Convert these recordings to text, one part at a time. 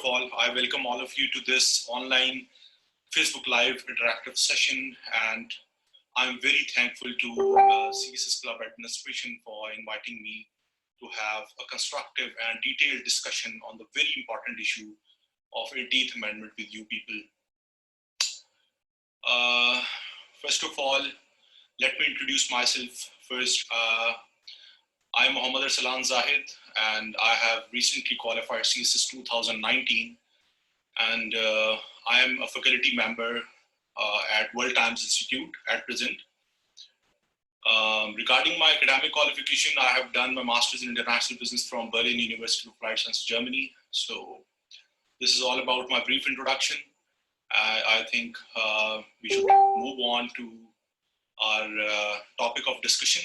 All, I welcome all of you to this online Facebook Live interactive session, and I'm very thankful to CSS Club administration for inviting me to have a constructive and detailed discussion on the very important issue of 18th Amendment with you people. First of all, let me introduce myself first. I'm Mohammad Arsalan Zahid, and I have recently qualified CSS 2019, and I am a faculty member at World Times Institute at present. Regarding my academic qualification, I have done my Master's in International Business from Berlin University of Applied Sciences, Germany. So this is all about my brief introduction. I think we should move on to our topic of discussion.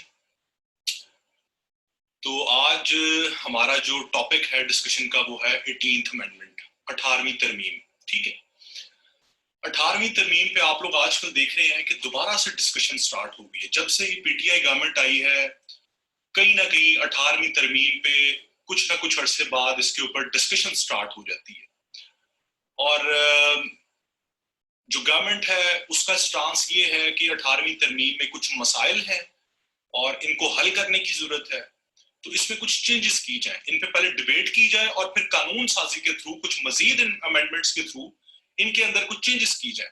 तो आज हमारा जो topic है discussion का वो है 18th amendment, 18वीं तरमीम. ठीक है, 18वीं तरमीम पे आप लोग आजकल देख रहे हैं कि दोबारा से डिस्कशन स्टार्ट हो गई है. जब से पीटीआई गवर्नमेंट आई है, कहीं ना कहीं 18वीं तरमीम पे कुछ ना कुछ अरसे बाद इसके ऊपर डिस्कशन स्टार्ट हो जाती है. और जो गवर्नमेंट है उसका स्टांस ये है कि 18वीं तरमीम में कुछ मसाइल हैं और इनको हल करने की जरूरत है, तो इसमें कुछ चेंजेस की जाए, इन पे पहले डिबेट की जाए और फिर कानून साजी के थ्रू कुछ मजीद अमेंडमेंट्स के थ्रू इनके अंदर कुछ चेंजेस की जाए.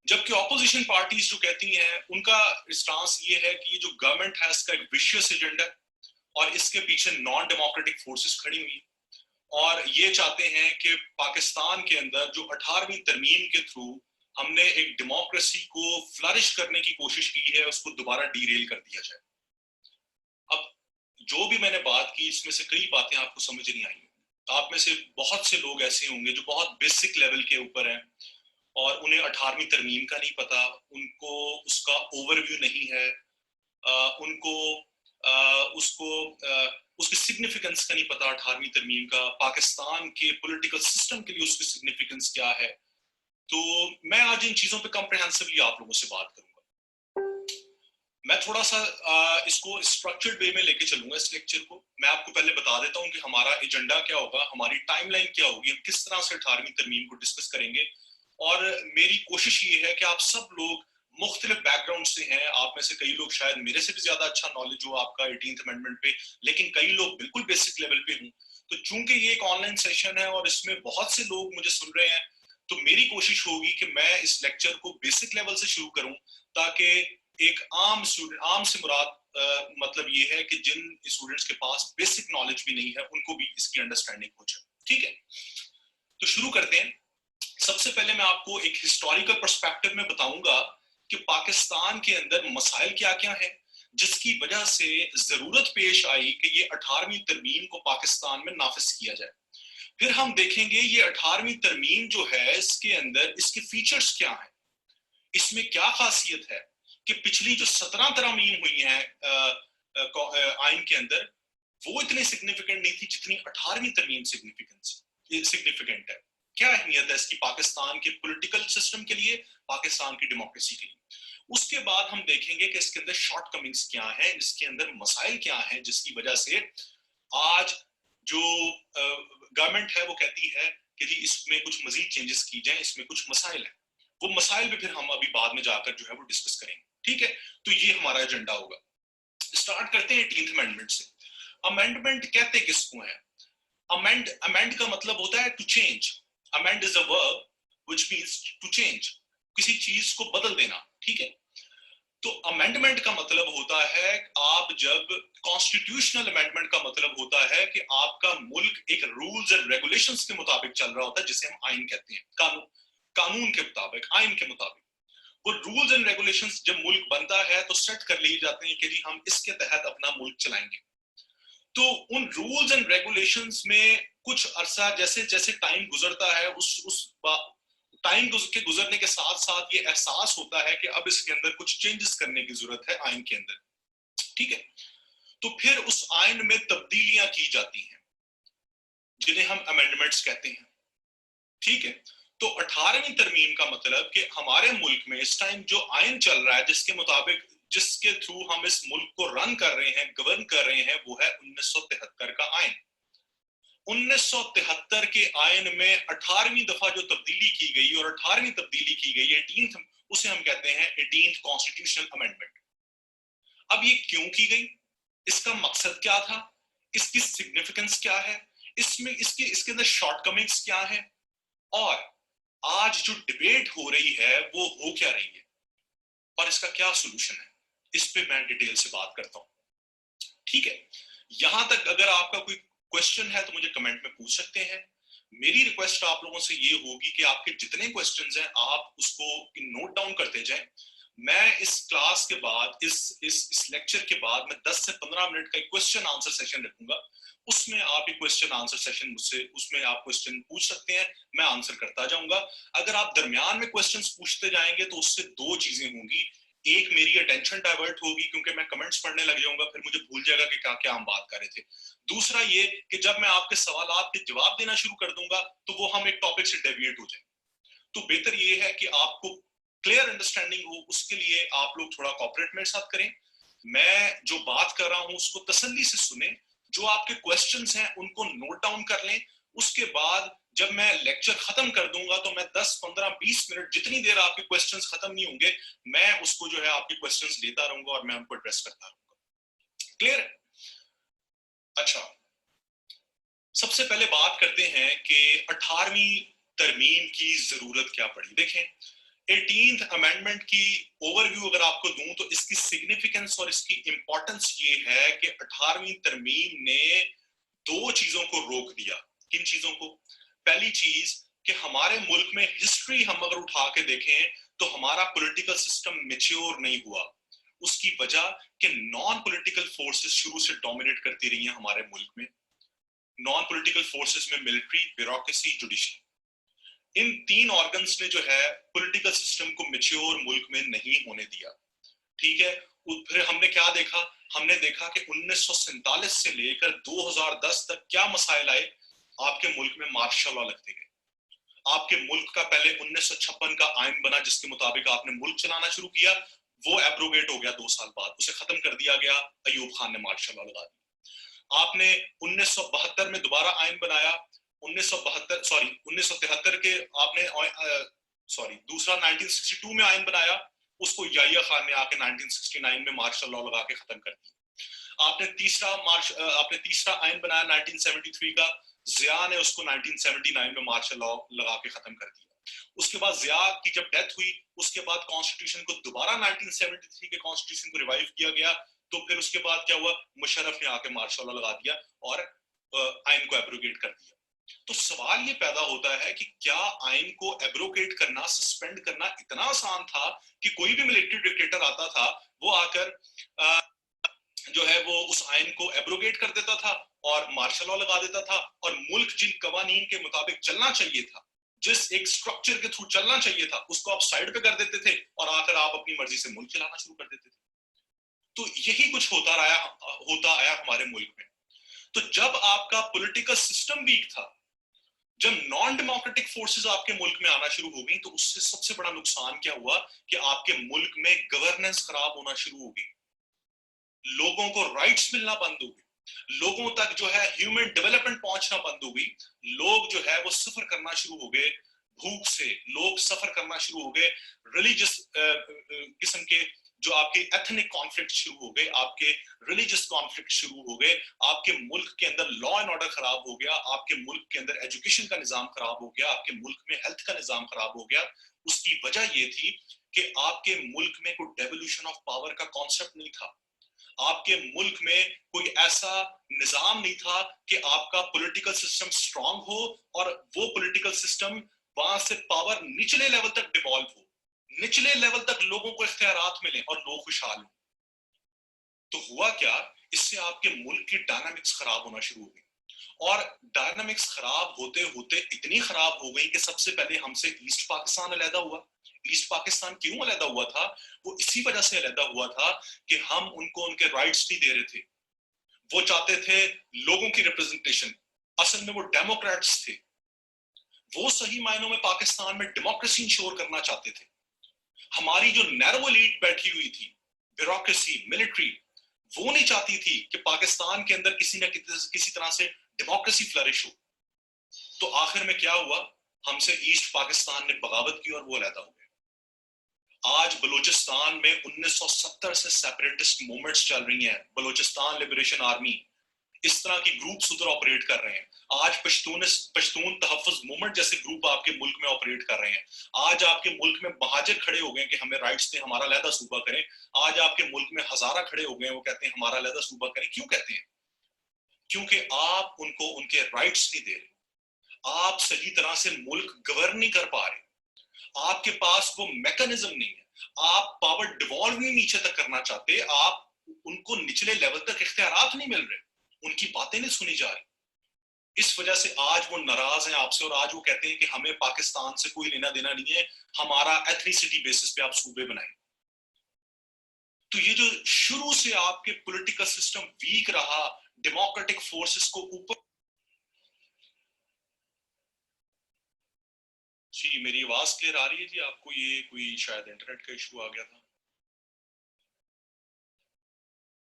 जबकि ऑपोजिशन पार्टीज जो कहती हैं उनका स्टांस ये है कि ये जो गवर्नमेंट है इसका एक विशियस एजेंडा है और इसके पीछे नॉन डेमोक्रेटिक फोर्सेस खड़ी हुई और ये चाहते हैं कि पाकिस्तान के अंदर जो 18वीं तरमीम के थ्रू हमने एक डेमोक्रेसी को फ्लरिश करने की कोशिश की है उसको दोबारा डीरेल कर दिया जाए. अब जो भी मैंने बात की इसमें से कई बातें आपको समझ नहीं आई. आप में से बहुत से लोग ऐसे होंगे जो बहुत बेसिक लेवल के ऊपर हैं और उन्हें 18वीं तरमीम का नहीं पता, उनको उसका ओवरव्यू नहीं है, उनको उसकी सिग्निफिकेंस का नहीं पता 18वीं तरमीम का, पाकिस्तान के पॉलिटिकल सिस्टम के लिए उसकी सिग्निफिकेंस क्या है. तो मैं आज इन चीजों पे कॉम्प्रिहेंसिवली आप लोगों से बात करूंगा. मैं थोड़ा सा इसको स्ट्रक्चर्ड वे में लेके चलूंगा इस लेक्चर को. मैं आपको पहले बता देता हूं कि हमारा एजेंडा क्या होगा, हमारी टाइमलाइन क्या होगी, हम किस तरह से 18वीं तरमीम को डिस्कस करेंगे. और मेरी कोशिश ये है कि आप सब लोग मुख्तलिफ बैकग्राउंड से हैं. आप में से कई लोग शायद मेरे से भी ज्यादा अच्छा नॉलेज हो आपका 18th अमेंडमेंट पे, लेकिन कई लोग बिल्कुल बेसिक लेवल पे हों. तो चूंकि ये एक ऑनलाइन सेशन है और इसमें बहुत से लोग मुझे सुन रहे हैं, तो मेरी कोशिश होगी कि मैं इस लेक्चर को बेसिक लेवल से शुरू करूं ताकि एक आम स्टूडेंट, आम से मुराद मतलब ये है कि जिन स्टूडेंट्स के पास बेसिक नॉलेज भी नहीं है उनको भी इसकी अंडरस्टैंडिंग हो जाए. ठीक है, तो शुरू करते हैं. सबसे पहले मैं आपको एक हिस्टोरिकल पर्सपेक्टिव में बताऊंगा कि पाकिस्तान के अंदर मसाइल क्या क्या है जिसकी वजह से जरूरत पेश आई कि ये 18वीं तरमीम को पाकिस्तान में नाफिज किया जाए. फिर हम देखेंगे ये 18वीं तरमीम जो है इसके अंदर इसके फीचर्स क्या हैं, इसमें क्या खासियत है कि पिछली जो 17 तरमीम हुई हैं आइन के अंदर वो इतनी सिग्निफिकेंट नहीं थी जितनी 18वीं तरमीम सिग्निफिकेंट है. क्या अहमियत है इसकी पाकिस्तान के पॉलिटिकल सिस्टम के लिए, पाकिस्तान की डेमोक्रेसी के लिए. उसके बाद हम देखेंगे कि इसके अंदर शॉर्टकमिंग्स क्या हैं, इसके अंदर मसाइल क्या हैं जिसकी वजह से आज जो गवर्नमेंट है वो कहती है कि जी इसमें कुछ मजीद चेंजेस की जाएं, इसमें कुछ मसाइल हैं. वो मसाइल भी फिर हम अभी बाद में जाकर जो है वो डिस्कस करेंगे. ठीक है, तो ये हमारा एजेंडा होगा. स्टार्ट करते हैं 18th अमेंडमेंट से. अमेंडमेंट कहते किसको है? अमेंड का मतलब होता है to change. Amend is a verb which means to change, किसी चीज को बदल देना. ठीक है, तो अमेंडमेंट का मतलब होता है आप जब कॉन्स्टिट्यूशनल अमेंडमेंट का मतलब होता है कि आपका मुल्क एक रूल्स एंड रेगुलेशंस के मुताबिक चल रहा होता है जिसे हम आइन कहते हैं. कानून के मुताबिक, आइन के मुताबिक. वो रूल्स एंड रेगुलेशंस जब मुल्क बनता है तो सेट कर लिए जाते हैं कि जी हम इसके तहत अपना मुल्क चलाएंगे. तो उन रूल्स एंड रेगुलेशंस में कुछ अरसा जैसे जैसे टाइम गुजरता है उस टाइम के गुजरने के साथ साथ ये एहसास होता है कि अब इसके अंदर कुछ चेंजेस करने की जरूरत है आइन के अंदर. ठीक है, तो फिर उस आइन में तब्दीलियां की जाती हैं जिन्हें हम अमेंडमेंट्स कहते हैं. ठीक है, तो 18वीं तरमीम का मतलब कि हमारे मुल्क में इस टाइम जो आइन चल रहा है जिसके मुताबिक, जिसके थ्रू हम इस मुल्क को रन कर रहे हैं, गवर्न कर रहे हैं, वो है 1973 का आइन. 1973 के आयन में 18वीं दफा जो तब्दीली की गई और 18वीं तब्दीली की गई 18th, उसे हम कहते हैं 18th कॉन्स्टिट्यूशनल अमेंडमेंट। अब ये क्यों की गई, इसका मकसद क्या था, इसकी सिग्निफिकेंस क्या है, इसमें इसके अंदर शॉर्टकमिंग्स क्या है, और आज जो डिबेट हो रही है वो हो क्या रही है और इसका क्या सोल्यूशन है, इस पे मैं डिटेल से बात करता हूं। ठीक है, यहां तक अगर आपका कोई क्वेश्चन है तो मुझे कमेंट में पूछ सकते हैं। मेरी रिक्वेस्ट आप लोगों से ये होगी कि आपके जितने क्वेश्चंस हैं आप उसको नोट डाउन करते जाएं। मैं इस क्लास के बाद इस लेक्चर के बाद मैं 10 से 15 मिनट का क्वेश्चन आंसर सेशन रखूंगा, उसमें आप एक क्वेश्चन आंसर सेशन मुझसे, उसमें आप क्वेश्चन पूछ सकते हैं, मैं आंसर करता जाऊंगा। अगर आप दरमियान में क्वेश्चंस पूछते जाएंगे तो उससे दो चीजें होंगी, एक मेरी अटेंशन डाइवर्ट होगी क्योंकि मैं कमेंट्स पढ़ने लग जाऊंगा, फिर मुझे भूल जाएगा कि क्या क्या हम बात कर रहे थे। दूसरा ये कि जब मैं आपके सवालात के जवाब देना शुरू कर दूंगा तो वो हम एक टॉपिक से डेविएट हो जाए। तो बेहतर ये है कि आपको क्लियर अंडरस्टैंडिंग हो, उसके लिए आप लोग थोड़ा कोऑपरेट मेरे साथ करें। मैं जो बात कर रहा हूं उसको तसल्ली से सुने, जो आपके क्वेश्चंस हैं उनको नोट डाउन कर लें। उसके बाद जब मैं लेक्चर खत्म कर दूंगा तो मैं 10, 15, 20 मिनट, जितनी देर आपके क्वेश्चंस खत्म नहीं होंगे, मैं उसको जो है आपके क्वेश्चंस लेता रहूंगा और मैं उनको एड्रेस करता रहूंगा। क्लियर है? अच्छा, सबसे पहले बात करते हैं कि 18वीं तरमीम की जरूरत क्या पड़ी। देखें, 18th अमेंडमेंट की ओवरव्यू अगर आपको दूं तो इसकी सिग्निफिकेंस और इसकी इंपॉर्टेंस ये है कि 18वीं तरमीम ने दो चीजों को रोक दिया। किन चीजों को? पहली चीज कि हमारे मुल्क में हिस्ट्री हम अगर उठा के देखें तो हमारा पॉलिटिकल सिस्टम मैच्योर नहीं हुआ। उसकी वजह कि नॉन पॉलिटिकल फोर्सेस शुरू से डोमिनेट करती रही हैं हमारे मुल्क में। नॉन पॉलिटिकल फोर्सेस में मिलिट्री, ब्यूरोक्रेसी, जुडिशरी, इन तीन ऑर्गन्स ने जो है पॉलिटिकल सिस्टम को मैच्योर मुल्क में नहीं होने दिया। ठीक है, फिर हमने क्या देखा? हमने देखा कि 1947 से लेकर 2010 तक क्या मसाइल आए। आपके मुल्क में मार्शल लॉ लगते गए। आपके मुल्क का पहले 1956 का आइन बना जिसके मुताबिक आपने मुल्क चलाना शुरू किया, वो एब्रोगेट हो गया 2 साल बाद, उसे खत्म कर दिया गया, अयूब खान ने मार्शल लॉ लगा दिया। आपने 1972 में दोबारा आइन बनाया, 1973 के आपने दूसरा 1962 में आइन बनाया, उसको याहिया खान ने आके 1969 में मार्शल लॉ लगा के खत्म कर दिया। आपने तीसरा आइन बनाया 1973 का, जिया ने उसको 1979 में मार्शल लॉ लगा के खत्म कर दिया। उसके बाद जिया की जब डेथ हुई, उसके बाद कॉन्स्टिट्यूशन को दोबारा 1973 के कॉन्स्टिट्यूशन को रिवाइव किया गया। तो फिर उसके बाद क्या हुआ? मुशर्रफ ने आके मार्शल लॉ लगा दिया और आइन को एब्रोगेट कर दिया। तो सवाल ये पैदा होता है कि क्या आइन को एब्रोगेट करना, सस्पेंड करना इतना आसान था कि कोई भी मिलिट्री डिक्टेटर आता था, वो आकर जो है वो उस आइन को एब्रोगेट कर देता था और मार्शल लॉ लगा देता था, और मुल्क जिन कवानीन के मुताबिक चलना चाहिए था, जिस एक स्ट्रक्चर के थ्रू चलना चाहिए था, उसको आप साइड पे कर देते थे और आकर आप अपनी मर्जी से मुल्क चलाना शुरू कर देते थे। तो यही कुछ होता आया हमारे मुल्क में। तो जब आपका पॉलिटिकल सिस्टम वीक था, जब नॉन डेमोक्रेटिक फोर्सेस आपके मुल्क में आना शुरू हो गई, तो उससे सबसे बड़ा नुकसान क्या हुआ कि आपके मुल्क में गवर्नेंस खराब होना शुरू हो गई। लोगों को राइट्स मिलना बंद हो गए, लोगों तक जो है ह्यूमन डेवलपमेंट पहुंचना बंद हो गई। लोग जो है वो सफर करना शुरू हो गए, भूख से लोग सफर करना शुरू हो गए, रिलीजियस किस्म के जो आपके एथनिक कॉन्फ्लिक्ट शुरू हो गए, आपके रिलीजियस कॉन्फ्लिक्ट शुरू हो गए, आपके मुल्क के अंदर लॉ एंड ऑर्डर खराब हो गया, आपके मुल्क के अंदर एजुकेशन का निजाम खराब हो गया, आपके मुल्क में हेल्थ का निजाम खराब हो गया। उसकी वजह ये थी कि आपके मुल्क में कोई डेवोल्यूशन ऑफ पावर का कॉन्सेप्ट नहीं था। आपके मुल्क में कोई ऐसा निजाम नहीं था कि आपका पॉलिटिकल सिस्टम स्ट्रांग हो और वो पॉलिटिकल सिस्टम वहां से पावर निचले लेवल तक डिवॉल्व हो, निचले लेवल तक लोगों को इख्तियारात मिले और लोग खुशहाल हो। तो हुआ क्या? इससे आपके मुल्क की डायनामिक्स खराब होना शुरू हो गई, और डायनामिक्स खराब होते होते इतनी खराब हो गई कि सबसे पहले हमसे ईस्ट पाकिस्तान अलहदा हुआ। ईस्ट पाकिस्तान क्यों अलहदा हुआ था? वो इसी वजह से अलहदा हुआ था कि हम उनको उनके राइट्स नहीं दे रहे थे। वो चाहते थे लोगों की रिप्रेजेंटेशन, असल में वो डेमोक्रेट्स थे, वो सही मायनों में पाकिस्तान में डेमोक्रेसी इंश्योर करना चाहते थे। हमारी जो नैरो एलीट बैठी हुई थी, ब्यूरोक्रेसी, मिलिट्री, वो नहीं चाहती थी कि पाकिस्तान के अंदर किसी न किसी तरह से डेमोक्रेसी फ्लरिश हो। तो आखिर में क्या हुआ, हमसे ईस्ट पाकिस्तान ने बगावत की और वो अलहदा हो गया। आज बलूचिस्तान में 1970 से सेपरेटिस्ट मूवमेंट्स चल रही हैं, बलूचिस्तान लिबरेशन आर्मी, इस तरह की ग्रुप्स उधर ऑपरेट कर रहे हैं। आज पश्तून तहफ़्फ़ुज़ मूवमेंट जैसे ग्रुप आपके मुल्क में ऑपरेट कर रहे हैं। आज आपके मुल्क में महाजिर खड़े हो गए कि हमें राइट्स दें, हमारा अलहदा सूबा करें। आज आपके मुल्क में हजारा खड़े हो गए, वो कहते हैं हमारा अलहदा सूबा करें। क्यों कहते हैं? क्योंकि आप उनको उनके राइट्स नहीं दे रहे, आप सही तरह से मुल्क गवर्न नहीं कर पा रहे, आपके पास वो मैकेनिज्म नहीं है, आप पावर डिवॉल्व नहीं नीचे तक करना चाहते, आप उनको निचले लेवल तक इख्तियारात नहीं मिल रहे, उनकी बातें नहीं सुनी जा रही। इस वजह से आज वो नाराज हैं आपसे और आज वो कहते हैं कि हमें पाकिस्तान से कोई लेना देना नहीं है, हमारा एथनिसिटी बेसिस पे आप सूबे बनाएं। तो ये जो शुरू से आपके पॉलिटिकल सिस्टम वीक रहा, डेमोक्रेटिक फोर्सेस को ऊपर। जी मेरी आवाज क्लियर आ रही है जी आपको? ये कोई शायद इंटरनेट का इशू आ गया था,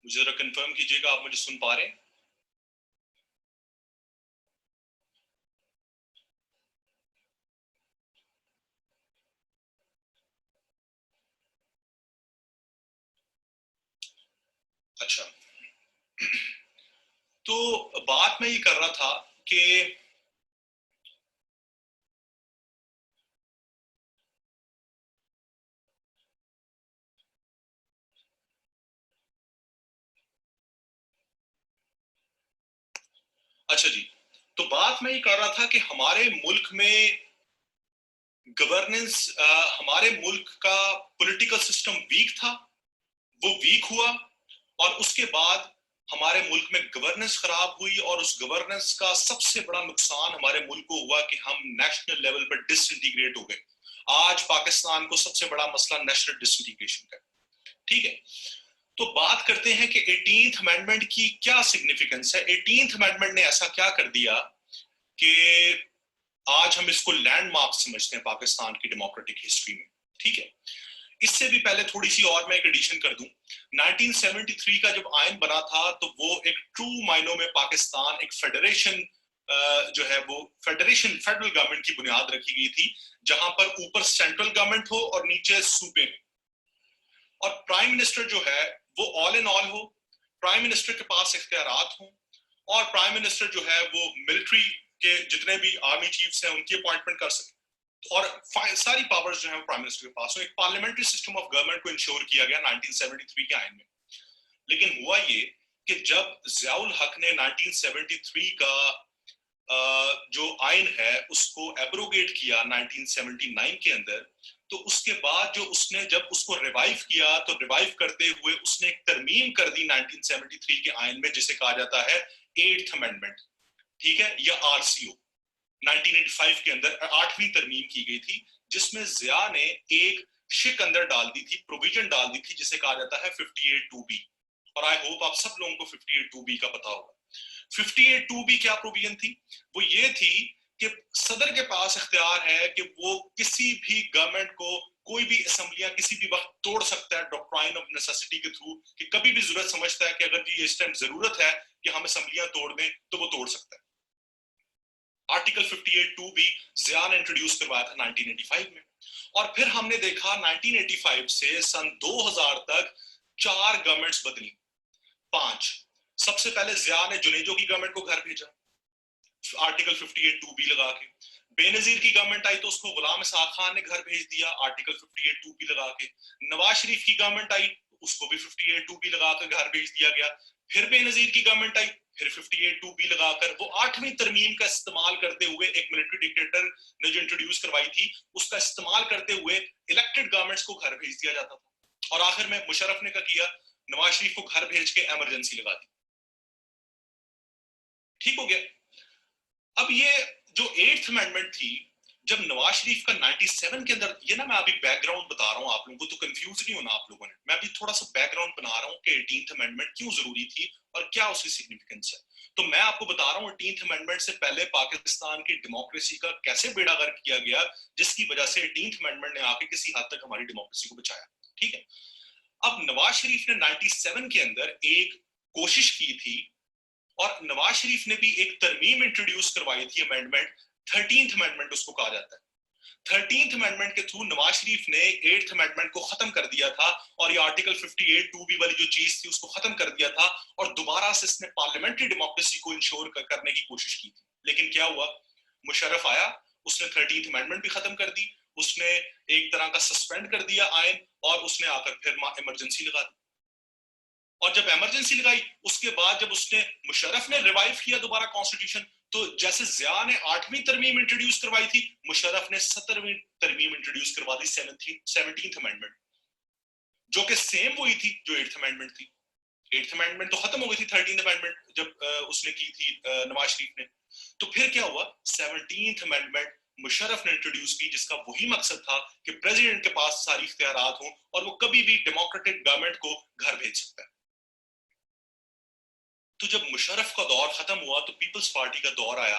मुझे जरा कंफर्म कीजिएगा आप मुझे सुन पा रहे हैं? अच्छा, तो बात मैं ये कर रहा था कि अच्छा जी, तो बात मैं ये कर रहा था कि हमारे मुल्क में गवर्नेंस, हमारे मुल्क का पॉलिटिकल सिस्टम वीक था, वो वीक हुआ और उसके बाद हमारे मुल्क में गवर्नेंस खराब हुई और उस गवर्नेंस का सबसे बड़ा नुकसान हमारे मुल्क को हुआ कि हम नेशनल लेवल पर डिसइंटीग्रेट हो गए। आज पाकिस्तान को सबसे बड़ा मसला नेशनल डिसइंटीग्रेशन का, ठीक है। तो बात करते हैं कि 18th अमेंडमेंट की क्या सिग्निफिकेंस है। 18th अमेंडमेंट ने ऐसा क्या कर दिया कि आज हम इसको लैंडमार्क समझते हैं पाकिस्तान की डेमोक्रेटिक हिस्ट्री में, ठीक है। इससे भी पहले थोड़ी सी और मैं एक एडिशन कर दूं, 1973 का जब आयन बना था तो वो एक ट्रू मायनों में पाकिस्तान एक फेडरेशन, जो है वो फेडरेशन, फेडरल गवर्नमेंट की बुनियाद रखी गई थी, जहां पर ऊपर सेंट्रल गवर्नमेंट हो और नीचे सूबे में, और प्राइम मिनिस्टर जो है वो ऑल इन ऑल हो, प्राइम मिनिस्टर के पास इख्तियारात हो, और प्राइम मिनिस्टर जो है वो मिलिट्री के जितने भी आर्मी चीफ्स हैं उनकी अपॉइंटमेंट कर सके, और सारी पावर्स जो है प्राइम मिनिस्टर के पास हो। एक पार्लियामेंट्री सिस्टम ऑफ गवर्नमेंट को इंश्योर किया गया 1973 के आयन में। लेकिन हुआ ये कि जब जियाउल हक ने 1973 का जो आयन है उसको एब्रोगेट किया 1979 के अंदर, तो उसके बाद जो उसने जब उसको रिवाइव किया तो रिवाइव करते हुए उसने एक तरमीम कर दी 1973 के आयन में जिसे कहा जाता है 8th अमेंडमेंट, ठीक है, या आरसीओ। 1985 के अंदर 8वीं तरमीम की गई थी जिसमें जिया ने एक शिक अंदर डाल दी थी, प्रोविजन डाल दी थी जिसे कहा जाता है 58(2)B, और आई होप आप सब लोगों को 58(2)B का पता होगा। 58(2)B क्या प्रोविजन थी? वो ये थी कि सदर के पास इख्तियार है कि वो किसी भी गवर्नमेंट को कोई भी असेंबलियां किसी भी वक्त तोड़ सकता है डॉक्ट्राइन ऑफ नेसेसिटी के थ्रू, कि कभी भी जरूरत समझता है कि अगर जी इस टाइम जरूरत है कि हम असेंबलियां तोड़ दें तो वो तोड़ सकता है। आर्टिकल 58(2)B जिया ने इंट्रोड्यूस करवाया था 1985 में, और फिर हमने देखा 1985 से सन 2000 तक 4 गवर्नमेंट्स बदली, 5। सबसे पहले जिया ने जुनेजो की गवर्नमेंट को घर भेजा आर्टिकल 58(2)B लगा के, बेनजीर की गवर्नमेंट आई तो उसको गुलाम इसाक खान ने घर भेज दिया आर्टिकल 58(2)B लगा के, नवाज शरीफ की गवर्नमेंट आई उसको भी 58(2)B लगा कर घर भेज दिया गया, फिर बेनजीर की गवर्नमेंट आई फिर 58(2)B लगाकर वो 8वीं तरमीम का इस्तेमाल करते हुए, एक मिलिट्री डिक्टेटर ने जो इंट्रोड्यूस करवाई थी उसका इस्तेमाल करते हुए इलेक्टेड गवर्नमेंट्स को घर भेज दिया जाता था, और आखिर में मुशर्रफ ने क्या किया, नवाज शरीफ को घर भेज के इमरजेंसी लगा दी, ठीक हो गया। अब ये जो 8th अमेंडमेंट थी, जब नवाज शरीफ का 97 के अंदर, ये ना मैं अभी बैकग्राउंड बता रहा हूं आप लोगों को, तो कंफ्यूज नहीं होना आप लोगों ने, मैं अभी थोड़ा सा बैकग्राउंड बना रहा हूं कि 18th अमेंडमेंट क्यों जरूरी थी और क्या उसकी सिग्निफिकेंस है। तो मैं आपको बता रहा हूं 18th अमेंडमेंट से पहले पाकिस्तान की डेमोक्रेसी का कैसे बेड़ा गर्क किया गया, जिसकी वजह से 18th अमेंडमेंट ने आके किसी हद तक हमारी डेमोक्रेसी को बचाया, ठीक है। अब नवाज शरीफ ने 97 के अंदर एक कोशिश की थी और नवाज शरीफ ने भी एक तरमीम इंट्रोड्यूस करवाई थी, अमेंडमेंट, 13th अमेंडमेंट उसको कहा जाता है। 13th अमेंडमेंट के थ्रू नवाज शरीफ ने 8th अमेंडमेंट को खत्म कर दिया था और ये आर्टिकल 58 2B वाली जो चीज थी उसको खत्म कर दिया था, और दोबारा से इसने पार्लियामेंट्री डेमोक्रेसी को इंश्योर करने की कोशिश की थी। लेकिन क्या हुआ, मुशर्रफ आया, उसने 13th अमेंडमेंट भी खत्म कर दी, उसने एक तरह का सस्पेंड कर दिया आयन, और उसने आकर फिर इमरजेंसी लगा दी। और जब इमरजेंसी लगाई उसके बाद जब उसने, मुशर्रफ ने रिवाइव किया दोबारा कॉन्स्टिट्यूशन, तो जैसे जिया ने 8वीं तरमीम इंट्रोड्यूस करवाई थी, मुशर्रफ ने 17वीं तरमीम इंट्रोड्यूस करवा दी, 17th अमेंडमेंट, जो कि सेम वही थी जो 8th अमेंडमेंट थी। 8th अमेंडमेंट तो खत्म हो गई थी, 13th अमेंडमेंट जब उसने की थी नवाज शरीफ ने। तो फिर क्या हुआ, 17th अमेंडमेंट मुशर्रफ ने इंट्रोड्यूस की, जिसका वही मकसद था कि प्रेसिडेंट के पास सारी इख्तियारात हों और वो कभी भी डेमोक्रेटिक गवर्नमेंट को घर भेज सकता है। तो जब मुशर्रफ का दौर खत्म हुआ तो पीपल्स पार्टी का दौर आया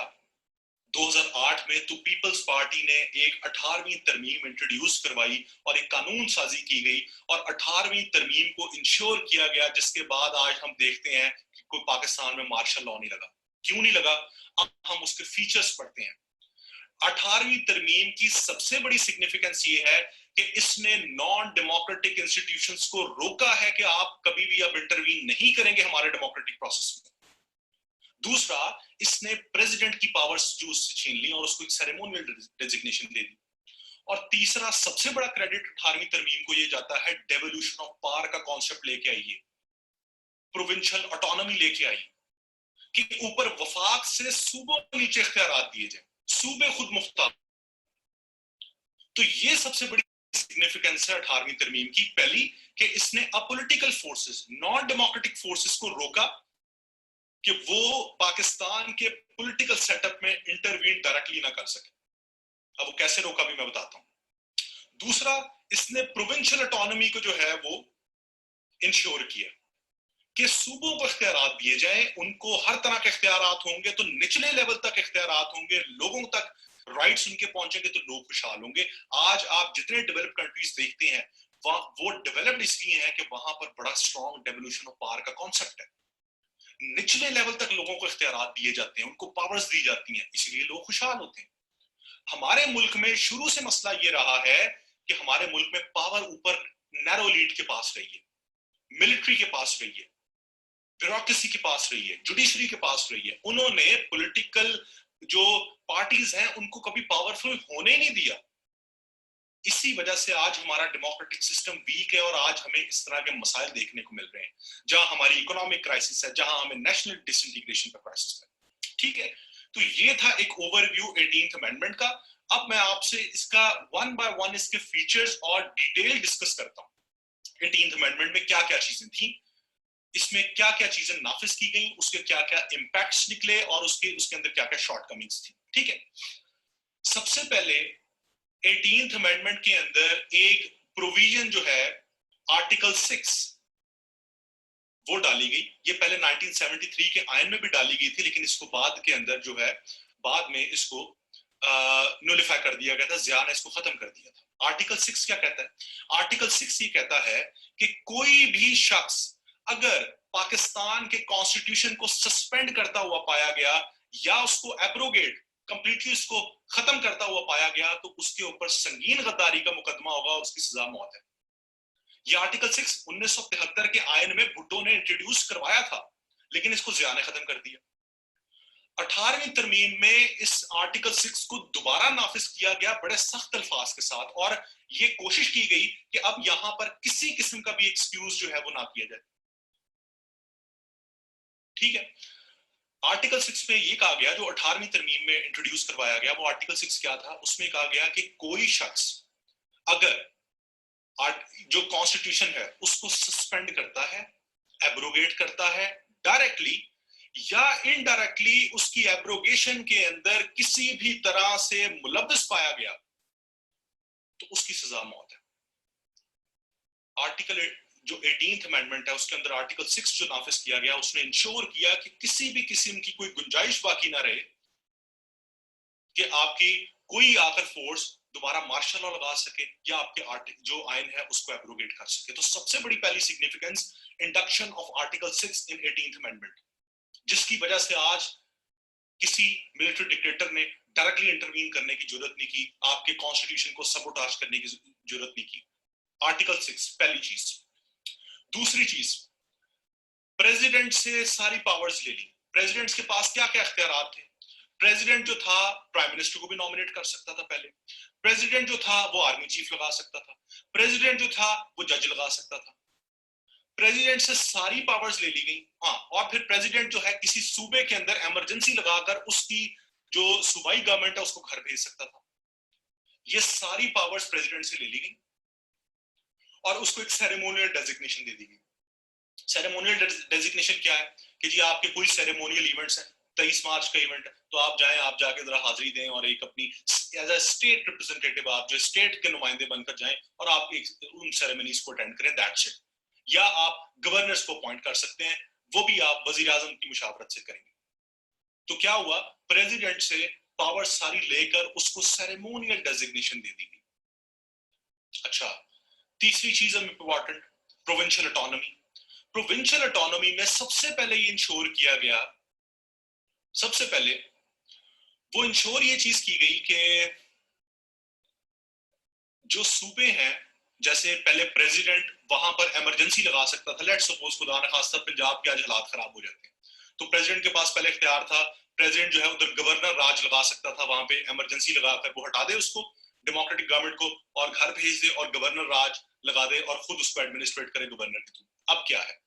2008 में। तो पीपल्स पार्टी ने एक 18वीं तरमीम इंट्रोड्यूस करवाई और एक कानून साजी की गई, और 18वीं तरमीम को इंश्योर किया गया, जिसके बाद आज हम देखते हैं कि कोई पाकिस्तान में मार्शल लॉ नहीं लगा। क्यों नहीं लगा, अब हम उसके फीचर्स पढ़ते हैं। 18वीं तरमीम की सबसे बड़ी सिग्निफिकेंस ये है कि इसने नॉन डेमोक्रेटिक इंस्टीट्यूशंस को रोका है कि आप कभी भी अब इंटरवीन नहीं करेंगे हमारे डेमोक्रेटिक प्रोसेस में। दूसरा, इसने प्रेसिडेंट की पावर्स जो उससे छीन ली और उसको एक सेरेमोनियल डेजिग्नेशन दे दी। और तीसरा सबसे बड़ा क्रेडिट 18वीं तरमीम को ये जाता है, डेवोल्यूशन ऑफ पावर का कॉन्सेप्ट लेके आई है, प्रोविंशियल ऑटोनॉमी लेके आई, कि ऊपर वफाक से सूबों को नीचे इख्तियारात दिए जाए, सूबे खुद मुख्तार। तो ये सबसे बड़ी सिग्निफिकेंस है 18वीं तरमीम की। पहली, कि इसने apolitical forces, non democratic forces को रोका कि वो पाकिस्तान के पॉलिटिकल सेटअप में इंटरवीन डायरेक्टली ना कर सके। अब वो कैसे रोका भी मैं बताता हूं। दूसरा, इसने प्रोविंशियल ऑटोनॉमी को जो है वो इंश्योर किया कि सूबों को इख्तियारात दिए जाए, उनको हर तरह के इख्तियारात होंगे, तो निचले लेवल तक इख्तियारात होंगे, लोगों तक राइट्स उनके पहुंचेंगे तो लोग खुशहाल होंगे। आज आप जितने डेवलप कंट्रीज देखते हैं वो डेवलप्ड इसलिए हैं कि वहां पर बड़ा स्ट्रॉन्ग डेवोल्यूशन ऑफ पावर का कॉन्सेप्ट है। निचले लेवल तक लोगों को इख्तियारात दिए जाते हैं, उनको पावर्स दी जाती हैं, इसलिए लोग खुशहाल होते हैं। हमारे मुल्क में शुरू से मसला ये रहा है कि हमारे मुल्क में पावर ऊपर नैरो एलीट के पास रही है, मिलिट्री के पास रही है, ब्यूरोक्रेसी के पास रही है, जुडिशरी के पास रही है। उन्होंने पॉलिटिकल जो पार्टीज हैं उनको कभी पावरफुल होने नहीं दिया। इसी वजह से आज हमारा डेमोक्रेटिक सिस्टम वीक है और आज हमें इस तरह के मसाइल देखने को मिल रहे हैं, जहां हमारी इकोनॉमिक क्राइसिस है, जहां हमें नेशनल डिसइंटीग्रेशन का क्राइसिस है। ठीक है, तो ये था एक ओवरव्यू 18th अमेंडमेंट का। अब मैं आपसे इसका वन बाय वन इसके फीचर्स और डिटेल डिस्कस करता हूं। 18th अमेंडमेंट में क्या क्या चीजें थी, इसमें क्या क्या चीजें नाफिज की गई, उसके क्या क्या इंपैक्ट्स निकले और उसके अंदर क्या क्या शॉर्टकमिंग्स थी। ठीक है, सबसे पहले 18th अमेंडमेंट के अंदर एक प्रोविजन जो है आर्टिकल 6 वो डाली गई। ये पहले 1973 के आयन में भी डाली गई थी, लेकिन इसको बाद के अंदर जो है बाद में इसको नुलिफाई कर दिया गया था, जिया ने इसको खत्म कर दिया था। आर्टिकल 6 क्या कहता है? आर्टिकल 6 ये कहता है कि कोई भी शख्स अगर पाकिस्तान के कॉन्स्टिट्यूशन को सस्पेंड करता हुआ पाया गया या उसको एब्रोगेट कंप्लीटली इसको खत्म करता हुआ पाया गया तो उसके ऊपर संगीन गद्दारी का मुकदमा होगा और उसकी सजा मौत है। ये आर्टिकल 6 1973 के आयन में भुट्टो ने इंट्रोड्यूस करवाया था, लेकिन इसको जिया ने खत्म कर दिया। 18वीं तरमीम में इस आर्टिकल 6 को दोबारा नाफिज किया गया बड़े सख्त अल्फाज के साथ, और ये कोशिश की गई कि अब यहां पर किसी किस्म का भी एक्सक्यूज जो है वो ना किया जाए। ठीक है, आर्टिकल 6 में ये कहा गया, जो 18वीं तरमीम में इंट्रोड्यूस करवाया गया, वो आर्टिकल 6 क्या था? उसमें कहा गया कि कोई शख्स अगर जो कॉन्स्टिट्यूशन है उसको सस्पेंड करता है, एब्रोगेट करता है डायरेक्टली या इनडायरेक्टली, उसकी एब्रोगेशन के अंदर किसी भी तरह से मुलव्वस पाया गया तो उसकी सजा मौत है। आर्टिकल जो 18th अमेंडमेंट है उसके अंदर आर्टिकल 6 जो नाफिज किया गया, उसने इंश्योर किया कि किसी भी किस्म की कोई गुंजाइश बाकी ना रहे कि आपकी कोई आकर फोर्स दोबारा मार्शल लॉ लगा सके या आपके जो आयन है उसको एब्रोगेट कर सके। तो सबसे बड़ी पहली significance, induction of article 6 in 18th amendment. जिसकी वजह से आज किसी मिलिट्री डिक्टेटर ने डायरेक्टली इंटरवीन करने की जरूरत नहीं की, आपके कॉन्स्टिट्यूशन को सबोटाज करने की जरूरत नहीं की। आर्टिकल 6 पहली चीज। दूसरी चीज, प्रेसिडेंट से सारी पावर्स ले ली। प्रेसिडेंट के पास क्या क्या इख्तियार थे? प्रेसिडेंट जो था प्राइम मिनिस्टर को भी नॉमिनेट कर सकता था पहले। प्रेसिडेंट जो था वो आर्मी चीफ लगा सकता था। प्रेसिडेंट जो था वो जज लगा सकता था। प्रेसिडेंट से सारी पावर्स ले ली गई। हाँ, और फिर प्रेसिडेंट जो है किसी सूबे के अंदर इमरजेंसी लगाकर उसकी जो सूबाई गवर्नमेंट है उसको घर भेज सकता था। ये सारी पावर्स प्रेसिडेंट से ले ली गई और उसको एक सेरेमोनियल डेजिग्नेशन दे दी गई। सेरेमोनियल डेजिग्नेशन क्या है कि जी आपके कोई सेरेमोनियल इवेंट्स हैं, 23 मार्च का इवेंट है तो आप जाएं, आप जाके जरा हाजिरी दें और एक अपनी एज अ स्टेट रिप्रेजेंटेटिव आप जो स्टेट के नुमाइंदे बनकर जाएं और आप उन सेरेमनीज को अटेंड करें, दैट्स इट। या आप गवर्नर्स को अपॉइंट कर सकते हैं, वो भी आप वजीर आजम की मुशावरत से करेंगे। तो क्या हुआ, प्रेसिडेंट से पावर सारी लेकर उसको सेरेमोनियल डेजिग्नेशन दे दी गई। अच्छा, तीसरी चीज important, provincial autonomy. Provincial autonomy में सबसे पहले ये इंश्योर किया गया, सबसे पहले वो इंश्योर ये चीज की गई कि जो सूबे हैं, जैसे पहले प्रेसिडेंट वहां पर इमरजेंसी लगा सकता था, लेट्स सपोज खुदा न खास्ता पंजाब के आज हालात खराब हो जाते हैं तो प्रेसिडेंट के पास पहले इख्तियार था, प्रेसिडेंट जो है उधर गवर्नर राज लगा सकता था, वहां पे इमरजेंसी लगाकर वो हटा दे उसको डेमोक्रेटिक गवर्नमेंट को और घर भेज दे और गवर्नर राज लगा दे और खुद उसको एडमिनिस्ट्रेट करे गवर्नर के थ्रू। अब क्या है,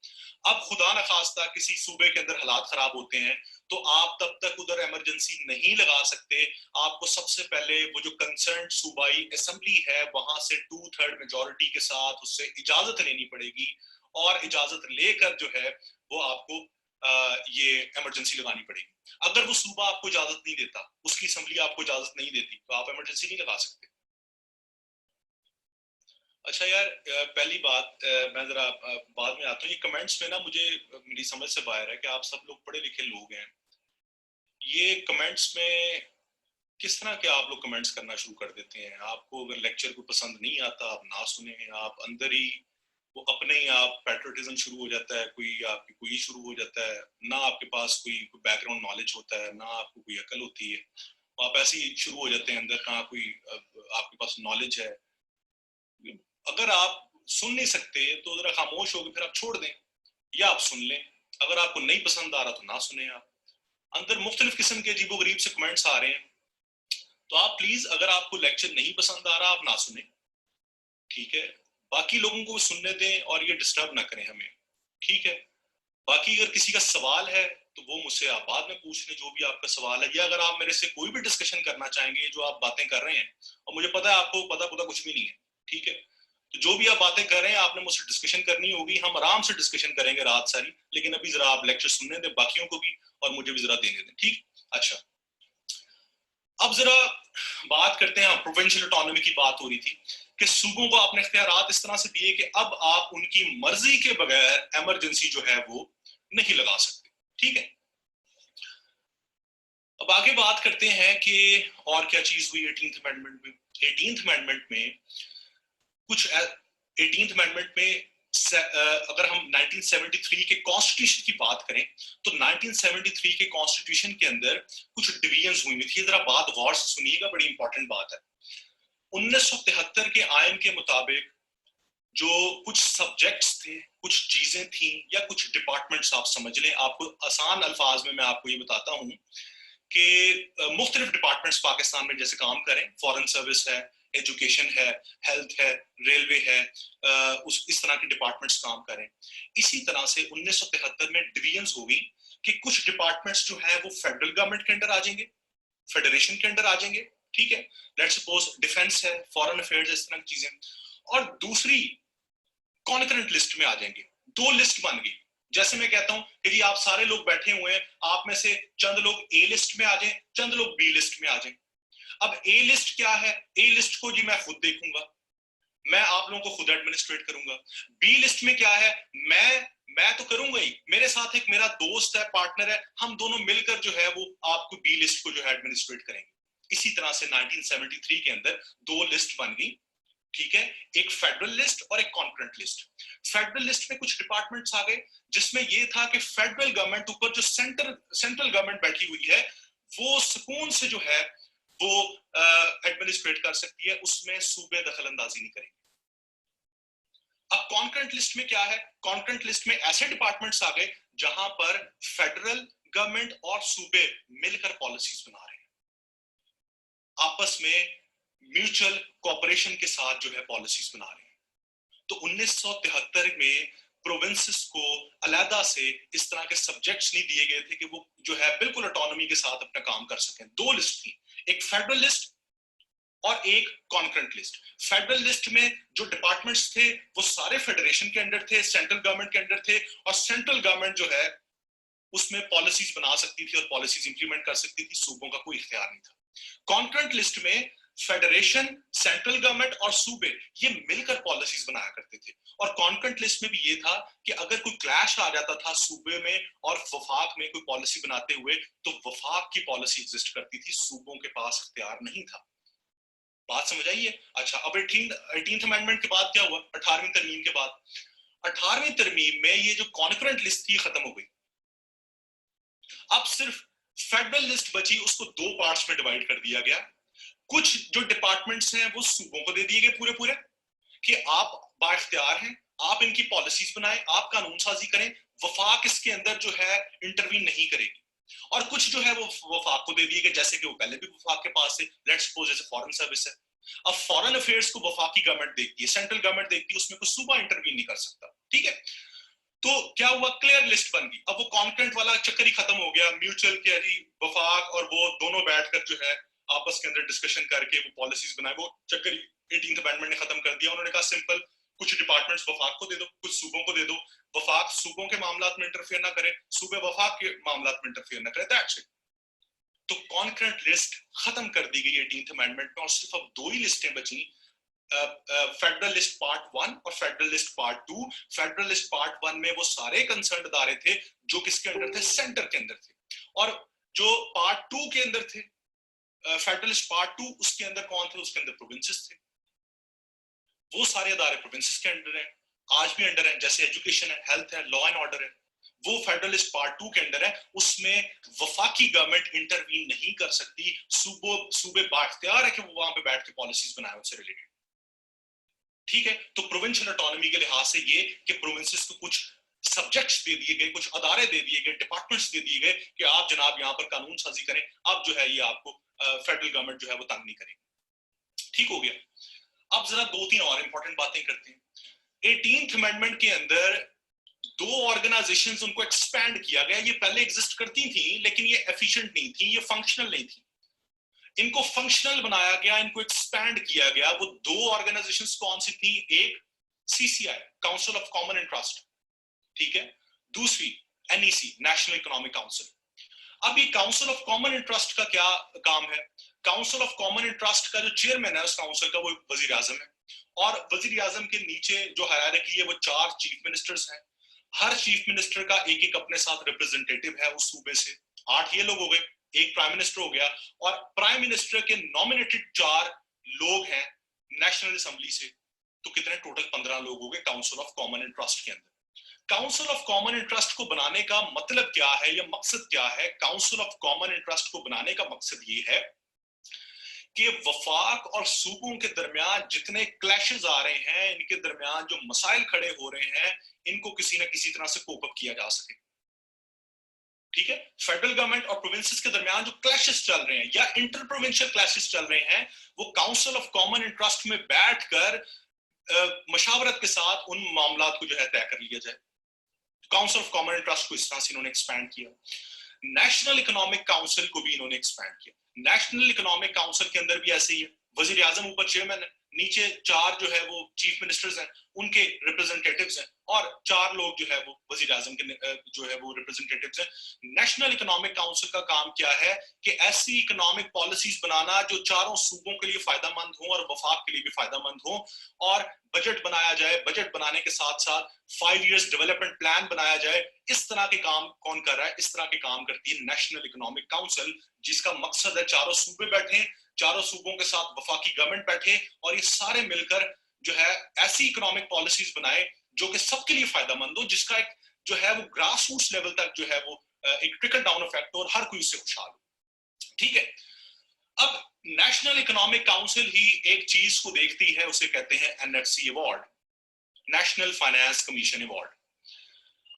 अब खुदा न खास्ता किसी सूबे के अंदर हालात खराब होते हैं तो आप तब तक उधर इमरजेंसी नहीं लगा सकते। आपको सबसे पहले वो जो कंसर्न सूबाई असेंबली है वहां से 2/3 मेजोरिटी के साथ उससे इजाजत लेनी पड़ेगी और इजाजत लेकर जो है वो आपको ये इमरजेंसी लगानी पड़ेगी। अगर वो सूबा आपको इजाजत नहीं देता, उसकी असेंबली आपको इजाजत नहीं देती तो आप इमरजेंसी नहीं लगा सकते। अच्छा यार, पहली बात मैं जरा बाद में आता हूँ, ये कमेंट्स में ना मुझे मेरी समझ से बाहर है कि आप सब लोग पढ़े लिखे लोग हैं। ये कमेंट्स में किस तरह के आप लोग कमेंट्स करना शुरू कर देते हैं? आपको अगर लेक्चर को पसंद नहीं आता आप ना सुने, आप अंदर ही वो अपने ही आप पैट्रियटिज्म शुरू हो जाता है, कोई आपकी कोई शुरू हो जाता है, ना आपके पास कोई बैकग्राउंड नॉलेज होता है, ना आपको कोई अकल होती है, आप ऐसे ही शुरू हो जाते हैं अंदर, ना कोई आपके पास नॉलेज है। अगर आप सुन नहीं सकते तो जरा खामोश होकर फिर आप छोड़ दें या आप सुन लें। अगर आपको नहीं पसंद आ रहा तो ना सुने। आप अंदर मुख्तलिफ किस्म के अजीबो गरीब से कमेंट्स आ रहे हैं तो आप प्लीज, अगर आपको लेक्चर नहीं पसंद आ रहा आप ना सुने, ठीक है? बाकी लोगों को सुनने दें और ये डिस्टर्ब ना करें हमें, ठीक है? बाकी अगर किसी का सवाल है तो वो मुझसे आप बाद में पूछ लें, जो भी आपका सवाल है, या अगर आप मेरे से कोई भी डिस्कशन करना चाहेंगे, जो आप बातें कर रहे हैं और मुझे पता है आपको पता कुछ भी नहीं है, ठीक है? तो जो भी आप बातें कर रहे हैं आपने मुझसे डिस्कशन करनी होगी, हम आराम से डिस्कशन करेंगे रात सारी, लेकिन अभी जरा आप लेक्चर सुनने दें बाकियों को भी और मुझे भी जरा देने दें, ठीक? अच्छा, अब जरा बात करते हैं, प्रोविंशियल ऑटोनॉमी की बात हो रही थी कि सूबों को आपने इख्तियारात इस तरह से दिए कि अब आप उनकी मर्जी के बगैर इमरजेंसी जो है वो नहीं लगा सकते, ठीक है? अब आगे बात करते हैं कि और क्या चीज हुई 18th अमेंडमेंट में। 18th अमेंडमेंट में कुछ 18th अमेंडमेंट में अगर हम 1973 के कॉन्स्टिट्यूशन की बात करें तो 1973 के कॉन्स्टिट्यूशन के अंदर कुछ डिवीजन्स हुई थी। जरा बात गौर से सुनिएगा, बड़ी इंपॉर्टेंट बात है। 1973 के आयन के मुताबिक जो कुछ सब्जेक्ट्स थे, कुछ चीजें थी या कुछ डिपार्टमेंट्स आप समझ लें, आपको आसान अल्फाज में मैं आपको ये बताता हूं कि मुख्तलिफ डिपार्टमेंट्स पाकिस्तान में जैसे काम करें, फॉरेन सर्विस है, एजुकेशन है, हेल्थ है, रेलवे है, इस तरह के डिपार्टमेंट्स काम करें। इसी तरह से 1973 में डिवीजन्स हो गई कि कुछ डिपार्टमेंट्स जो है वो फेडरल गवर्नमेंट के अंडर आ जाएंगे, फेडरेशन के अंडर आ जाएंगे, ठीक है? लेट्स सपोज डिफेंस है, फॉरेन अफेयर्स, इस तरह की चीजें, और दूसरी कॉन्करेंट लिस्ट में आ जाएंगे। दो लिस्ट बन गई। जैसे मैं कहता हूं कि जी आप सारे लोग बैठे हुए हैं, आप में से चंद लोग ए लिस्ट में आ जाएं, चंद लोग बी लिस्ट में आ जाएं। अब ए लिस्ट क्या है? ए लिस्ट को जी मैं खुद देखूंगा, मैं आप लोगों को खुद एडमिनिस्ट्रेट करूंगा। बी लिस्ट में क्या है? मैं तो करूंगा ही, मेरे साथ एक मेरा दोस्त है, पार्टनर है, हम दोनों मिलकर जो है वो आपको बी लिस्ट को जो है एडमिनिस्ट्रेट करेंगे। इसी तरह से 1973 के अंदर दो लिस्ट बन गई, ठीक है, एक फेडरल लिस्ट और एक कॉन्करेंट लिस्ट। फेडरल लिस्ट में कुछ डिपार्टमेंट्स आ गए जिसमें ये था कि फेडरल गवर्नमेंट ऊपर जो सेंट्रल गवर्नमेंट बैठी हुई है वो सुकून से जो है वो एडमिनिस्ट्रेट कर सकती है, उसमें सूबे दखल अंदाजी नहीं करेंगे। अब कॉन्करेंट लिस्ट में क्या है, कॉन्करेंट लिस्ट में ऐसे डिपार्टमेंट्स आ गए जहां पर फेडरल गवर्नमेंट और सूबे मिलकर पॉलिसीज बना रहे हैं, आपस में म्यूचुअल कोऑपरेशन के साथ जो है पॉलिसीज बना रहे हैं। तो 1973 में प्रोविंसेस को अलहदा से इस तरह के सब्जेक्ट्स नहीं दिए गए थे कि वो जो है बिल्कुल ऑटोनॉमी के साथ अपना काम कर सकें। दो लिस्ट थी, एक फेडरल लिस्ट और एक कॉन्करेंट लिस्ट। फेडरल लिस्ट में जो डिपार्टमेंट्स थे वो सारे फेडरेशन के अंडर थे, सेंट्रल गवर्नमेंट के अंडर थे, और सेंट्रल गवर्नमेंट जो है उसमें पॉलिसीज बना सकती थी और पॉलिसीज इंप्लीमेंट कर सकती थी, सूबों का कोई इख्तियार नहीं था। कॉन्करेंट लिस्ट में फेडरेशन, सेंट्रल गवर्नमेंट और सूबे ये मिलकर पॉलिसीज बनाया करते थे। और कॉन्करेंट लिस्ट में भी ये था कि अगर कोई क्लैश आ जाता था सूबे में और वफाक में कोई पॉलिसी बनाते हुए, तो वफाक की पॉलिसी एग्जिस्ट करती थी, सूबों के पास इख्तियार नहीं था। बात समझ आइए? अच्छा, अब 18th अमेंडमेंट के बाद क्या हुआ? 18वीं तरमीम के बाद, 18वीं तरमीम में ये जो कॉन्करेंट लिस्ट थी खत्म हो गई। अब सिर्फ फेडरल लिस्ट बची, उसको दो पार्ट्स में डिवाइड कर दिया गया। कुछ जो डिपार्टमेंट्स हैं वो सूबों को दे दिए गए पूरे पूरे कि आप बाइख्तियार हैं, आप इनकी पॉलिसीज बनाएं, आप कानून साजी करें, वफाक इसके अंदर जो है इंटरवीन नहीं करेगी। और कुछ जो है वो वफाक को दे दिए गए, जैसे कि वो पहले भी वफाक के पास थे। लेट्स सपोज जैसे फॉरेन सर्विस है, अब फॉरेन अफेयर्स को वफाकी गवर्नमेंट देखती है, सेंट्रल गवर्नमेंट देखती है, उसमें कोई सूबा इंटरवीन नहीं कर सकता। ठीक है, तो क्या हुआ, क्लियर लिस्ट बन गई। अब वो कॉन्करेंट वाला चक्कर ही खत्म हो गया, म्यूचुअल के वफाक और वो दोनों बैठकर जो है आपस के अंदर डिस्कशन करके वो पॉलिसीज बनाए, वो चक्कर 18th अमेंडमेंट ने खत्म कर दिया। उन्होंने कहा सिंपल, कुछ डिपार्टमेंट्स वफाक को दे दो, कुछ सूबों को दे दो, वफाक सूबों के मामलात में इंटरफेयर ना करे, सूबे वफाक के मामलात में इंटरफेयर ना करे, दैट्स इट। तो कॉन्करेंट लिस्ट खत्म कर दी गई 18th अमेंडमेंट में, और सिर्फ अब दो ही लिस्टें बची, फेडरल लिस्ट पार्ट 1 और federal list part 2। Federal list part 1 में वो सारे कंसर्न अदारे थे जो किसके अंडर थे, सेंटर के अंदर थे। और जो पार्ट 2 के अंदर थे, फेडरल लिस्ट पार्ट 2, उसके अंदर कौन थे, उसके अंदर प्रोविंसेस थे। वो सारे अदारे प्रोविंसेस के अंडर हैं, आज भी अंडर हैं, जैसे एजुकेशन है, हेल्थ है, लॉ एंड ऑर्डर है, वो फेडरल लिस्ट पार्ट 2 के अंडर है। उसमें वफाकी गवर्नमेंट इंटरवीन नहीं कर सकती, सूबे बाख्तियार है कि वो वहां पे बैठ के पॉलिसीज बनाए उससे रिलेटेड। ठीक है, तो प्रोविंशियल ऑटोनॉमी के लिहाज से ये कि प्रोविंसेस को कुछ सब्जेक्ट्स दे दिए गए, कुछ अदारे दे दिए गए, डिपार्टमेंट्स दे दिए गए कि आप जनाब यहाँ पर कानून साजी करें, अब जो है ये आपको फेडरल गवर्नमेंट जो है वो तंग नहीं करेगी। ठीक हो गया। अब जरा दो तीन और इंपॉर्टेंट बातें करते हैं। 18th अमेंडमेंट के अंदर दो ऑर्गेनाइजेशंस, उनको एक्सपैंड किया गया। ये पहले एग्जिस्ट करती थी लेकिन ये एफिशिएंट नहीं थी, ये फंक्शनल नहीं थी, इनको फंक्शनल बनाया गया, इनको एक्सपैंड किया गया। वो दो ऑर्गेनाइजेशंस कौन सी थी? एक CCI, council of common interest, ठीक है, दूसरी एनईसी, नेशनल इकोनॉमिक काउंसिल। अब ये काउंसिल ऑफ कॉमन इंटरेस्ट का क्या काम है? काउंसिल ऑफ कॉमन इंटरेस्ट का जो चेयरमैन है उस काउंसिल का, वो वजीर आजम है, और वजीर आजम के नीचे जो हायरार्की है वो 4 चीफ मिनिस्टर्स हैं। हर चीफ मिनिस्टर का एक एक अपने साथ रिप्रेजेंटेटिव है उस सूबे से। 8 ये लोग हो गए, एक प्राइम मिनिस्टर हो गया, और प्राइम मिनिस्टर के नॉमिनेटेड 4 लोग हैं नेशनल असेंबली से। तो कितने टोटल? 15 लोग हो गए काउंसिल ऑफ कॉमन इंटरेस्ट के अंदर। काउंसिल ऑफ कॉमन इंटरेस्ट को बनाने का मतलब क्या है, या मकसद क्या है? काउंसिल ऑफ कॉमन इंटरेस्ट को बनाने का मकसद ये है कि वफाक और सूबों के दरमियान जितने क्लैशेस आ रहे हैं, इनके दरमियान जो मसाइल खड़े हो रहे हैं, इनको किसी न किसी तरह से कोप अप किया जा सके। ठीक है, फेडरल गवर्नमेंट और प्रोविंसेस के दरमियान जो क्लैशेस चल रहे हैं या इंटर प्रोविंशियल क्लैशेस चल रहे हैं, वो काउंसिल ऑफ कॉमन इंटरेस्ट में बैठकर मशावरत के साथ उन मामलात को जो है तय कर लिया जाए। काउंसिल ऑफ कॉमन इंटरेस्ट को इस तरह से इन्होंने एक्सपैंड किया। नेशनल इकोनॉमिक काउंसिल को भी इन्होंने एक्सपैंड किया। नेशनल इकोनॉमिक काउंसिल के अंदर भी ऐसे ही है, वजीर आजम ऊपर चेयरमैन है, नीचे 4 जो है वो चीफ मिनिस्टर्स हैं, उनके रिप्रेजेंटेटिव्स हैं, और 4 लोग जो है वो वजीर आजम के जो है वो रिप्रेजेंटेटिव्स हैं। नेशनल इकोनॉमिक काउंसिल का काम क्या है कि ऐसी इकोनॉमिक पॉलिसीज बनाना जो चारों सूबों के लिए फायदेमंद हो और वफाक के लिए भी फायदेमंद हो, और बजट बनाया जाए, बजट बनाने के साथ साथ 5 इयर्स डेवलपमेंट प्लान बनाया जाए। इस तरह के काम कौन कर रहा है? इस तरह के काम करती है नेशनल इकोनॉमिक काउंसिल, जिसका मकसद है चारों सूबे बैठे, चारों सूबों के साथ वफाकी गवर्नमेंट बैठे और ये सारे मिलकर जो है ऐसी इकोनॉमिक पॉलिसीज बनाए जो कि सबके लिए फायदेमंद हो, जिसका एक जो है वो ग्रास रूट्स लेवल तक जो है वो एक ट्रिकल डाउन इफेक्ट हो और हर कोई उससे खुशहाल हो। ठीक है, अब नेशनल इकोनॉमिक काउंसिल ही एक चीज को देखती है, उसे कहते हैं NFC award, national finance commission award.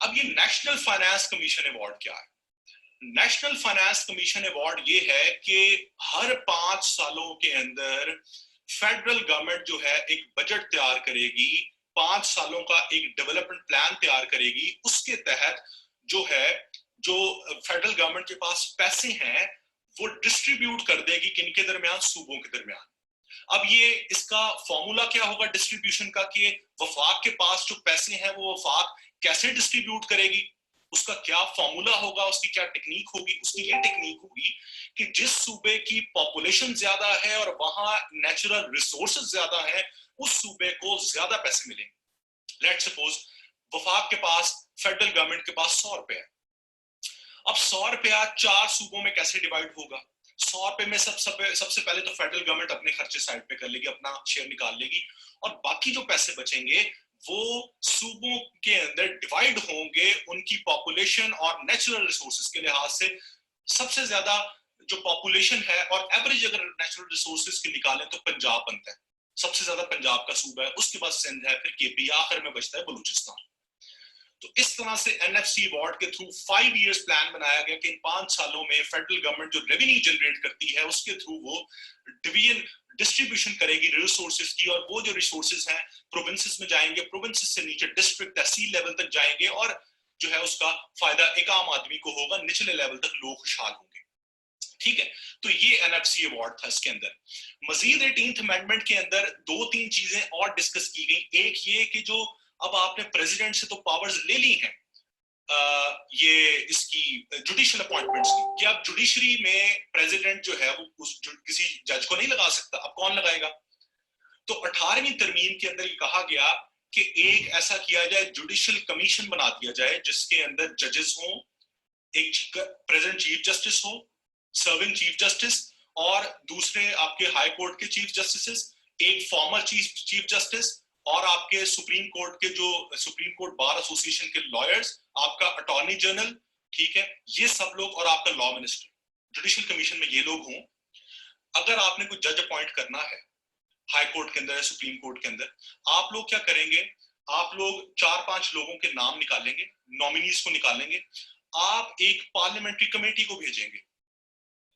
अब ये नेशनल फाइनेंस कमीशन अवार्ड क्या है? नेशनल फाइनेंस कमीशन अवार्ड ये है कि हर 5 सालों के अंदर फेडरल गवर्नमेंट जो है एक बजट तैयार करेगी, 5 सालों का एक डेवलपमेंट प्लान तैयार करेगी, उसके तहत जो है जो फेडरल गवर्नमेंट के पास पैसे हैं वो डिस्ट्रीब्यूट कर देगी किनके दरमियान, सूबों के दरमियान। अब ये इसका फॉर्मूला क्या होगा डिस्ट्रीब्यूशन का, कि वफाक के पास जो पैसे हैं वो वफाक कैसे डिस्ट्रीब्यूट करेगी, उसका क्या फॉर्मूला होगा, उसकी क्या टेक्निक होगी। उसकी ये टेक्निक होगी कि जिस सूबे की पॉपुलेशन ज्यादा है और वहां नेचुरल रिसोर्सेज ज्यादा है, उस सूबे को ज्यादा पैसे मिलेंगे। लेट्स सपोज वफाक के पास, फेडरल गवर्नमेंट के पास 100 रुपए है। अब 100 रुपया 4 सूबों में कैसे डिवाइड होगा? 100 रुपए में सबसे पहले तो फेडरल गवर्नमेंट अपने खर्चे साइड पे कर लेगी, अपना शेयर निकाल लेगी, और बाकी जो पैसे बचेंगे वो सूबों के अंदर डिवाइड होंगे उनकी पॉपुलेशन और नेचुरल रिसोर्सेज के लिहाज से। सबसे ज्यादा जो पॉपुलेशन है और एवरेज अगर नेचुरल रिसोर्सेज की निकालें तो पंजाब बनता है, सबसे ज्यादा पंजाब का सूबा है, उसके बाद सिंध है, फिर केपी, आखिर में बचता है बलूचिस्तान। तो इस तरह से एनएफसी अवार्ड के थ्रू 5 इयर्स प्लान बनाया गया कि इन 5 सालों में फेडरल गवर्नमेंट जो रेवेन्यू जनरेट करती है उसके थ्रू वो डिवीजन डिस्ट्रीब्यूशन करेगी रिसोर्सेज की, और वो जो रिसोर्सेज हैं प्रोविंसेस में जाएंगे, प्रोविंसेस से नीचे डिस्ट्रिक्ट तहसील लेवल तक जाएंगे, और जो है उसका फायदा एक आम आदमी को होगा, निचले लेवल तक लोग खुशहाल होंगे। ठीक है, तो ये एनएफसी अवार्ड था। इसके अंदर मजीद 18th अमेंडमेंट के अंदर 2-3 चीजें और डिस्कस की गई। एक ये कि जो अब आपने प्रेसिडेंट से तो पावर्स ले ली हैं ये इसकी जुडिशियल अपॉइंटमेंट्स की, कि अब जुडिशरी में प्रेसिडेंट जो है वो किसी जज को नहीं लगा सकता, अब कौन लगाएगा? तो 18वीं तरमीम के अंदर ये कहा गया कि एक ऐसा किया जाए, जुडिशियल कमीशन बना दिया जाए जिसके अंदर जजेस हों, एक प्रेजेंट चीफ जस्टिस हो, सर्विंग चीफ जस्टिस, और दूसरे आपके हाई कोर्ट के चीफ जस्टिस, एक फॉर्मर चीफ जस्टिस, और आपके सुप्रीम कोर्ट के जो सुप्रीम कोर्ट बार एसोसिएशन के लॉयर्स, आपका अटॉर्नी जनरल, ठीक है, ये सब लोग, और आपका लॉ मिनिस्टर। जुडिशियल कमीशन में ये लोग हों। अगर आपने कोई जज अपॉइंट करना है हाई कोर्ट के अंदर या सुप्रीम कोर्ट के अंदर, आप लोग क्या करेंगे? आप लोग 4-5 लोगों के नाम निकालेंगे, नॉमिनीज को निकालेंगे, आप एक पार्लियामेंट्री कमेटी को भेजेंगे।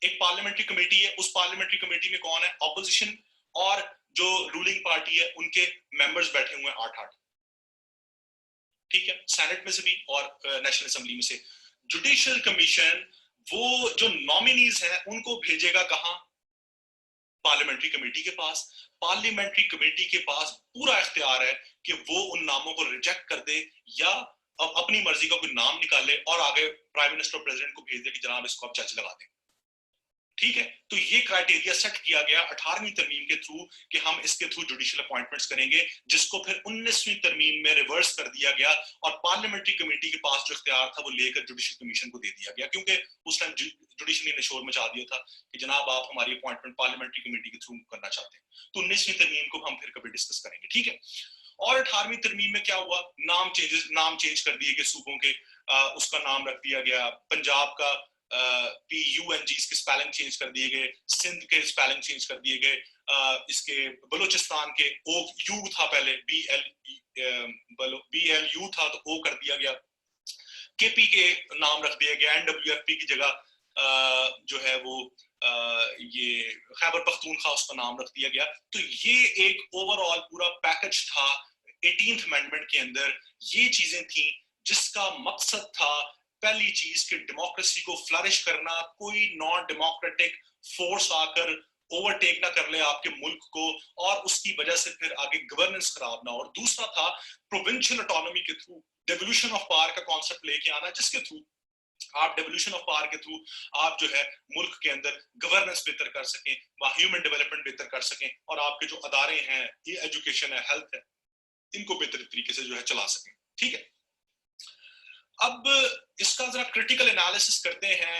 एक पार्लियामेंट्री कमेटी है, उस पार्लियामेंट्री कमेटी में कौन है? ऑपोजिशन और जो रूलिंग पार्टी है उनके मेंबर्स बैठे हुए हैं 8-8, ठीक है, सेनेट में से भी और नेशनल असेंबली में से। जुडिशियल कमीशन वो जो नॉमिनीज हैं उनको भेजेगा कहां? पार्लियामेंट्री कमेटी के पास। पार्लियामेंट्री कमेटी के पास पूरा इख्तियार है कि वो उन नामों को रिजेक्ट कर दे या अपनी मर्जी का कोई नाम निकाले और आगे प्राइम मिनिस्टर प्रेसिडेंट को भेज दे कि जनाब इसको आप जज लगा दें। ठीक है, तो ये क्राइटेरिया सेट किया गया 18वीं तरमीम के थ्रू कि हम इसके थ्रू जुडिशियल अपॉइंटमेंट्स करेंगे, जिसको फिर 19वीं तरमीम में रिवर्स कर दिया गया और पार्लियामेंट्री कमेटी के पास जो इख्तियार था वो लेकर जुडिशियल कमीशन को दे दिया गया, क्योंकि उस टाइम जुडिशरी ने शोर मचा दिया था कि जनाब आप हमारी अपॉइंटमेंट पार्लियामेंट्री कमेटी के थ्रू करना चाहते हैं। तो 19वीं तरमीम को हम फिर कभी डिस्कस करेंगे। ठीक है, और 18वीं तरमीम में क्या हुआ? नाम चेंज कर दिए गए सूबों के। उसका नाम रख दिया गया, पंजाब का PUNG के स्पेलिंग चेंज कर दिए गए, सिंध के स्पेलिंग चेंज कर दिए गए, इसके बलूचिस्तान के यू था पहले, BLU था तो O कर दिया गया, KP के नाम रख दिया गया, NWFP की जगह जो है वो ये खैबर पख्तूनख्वा उसका नाम रख दिया गया। तो ये एक ओवरऑल पूरा पैकेज था 18th अमेंडमेंट के अंदर। ये चीजें थी जिसका मकसद था पहली चीज कि डेमोक्रेसी को फ्लरिश करना, कोई नॉन डेमोक्रेटिक फोर्स आकर ओवरटेक ना कर ले आपके मुल्क को और उसकी वजह से फिर आगे गवर्नेंस खराब ना हो। और दूसरा था प्रोविंशियल ऑटोनॉमी के थ्रू डेवोल्यूशन ऑफ पावर का कॉन्सेप्ट लेके आना, जिसके थ्रू आप डेवोल्यूशन ऑफ पावर के थ्रू आप जो है मुल्क के अंदर गवर्नेंस बेहतर कर सकें, ह्यूमन डेवलपमेंट बेहतर कर सकें, और आपके जो अदारे हैं, ये एजुकेशन है, हेल्थ है, इनको बेहतर तरीके से जो है चला सकें। ठीक है, अब इसका जरा क्रिटिकल एनालिसिस करते हैं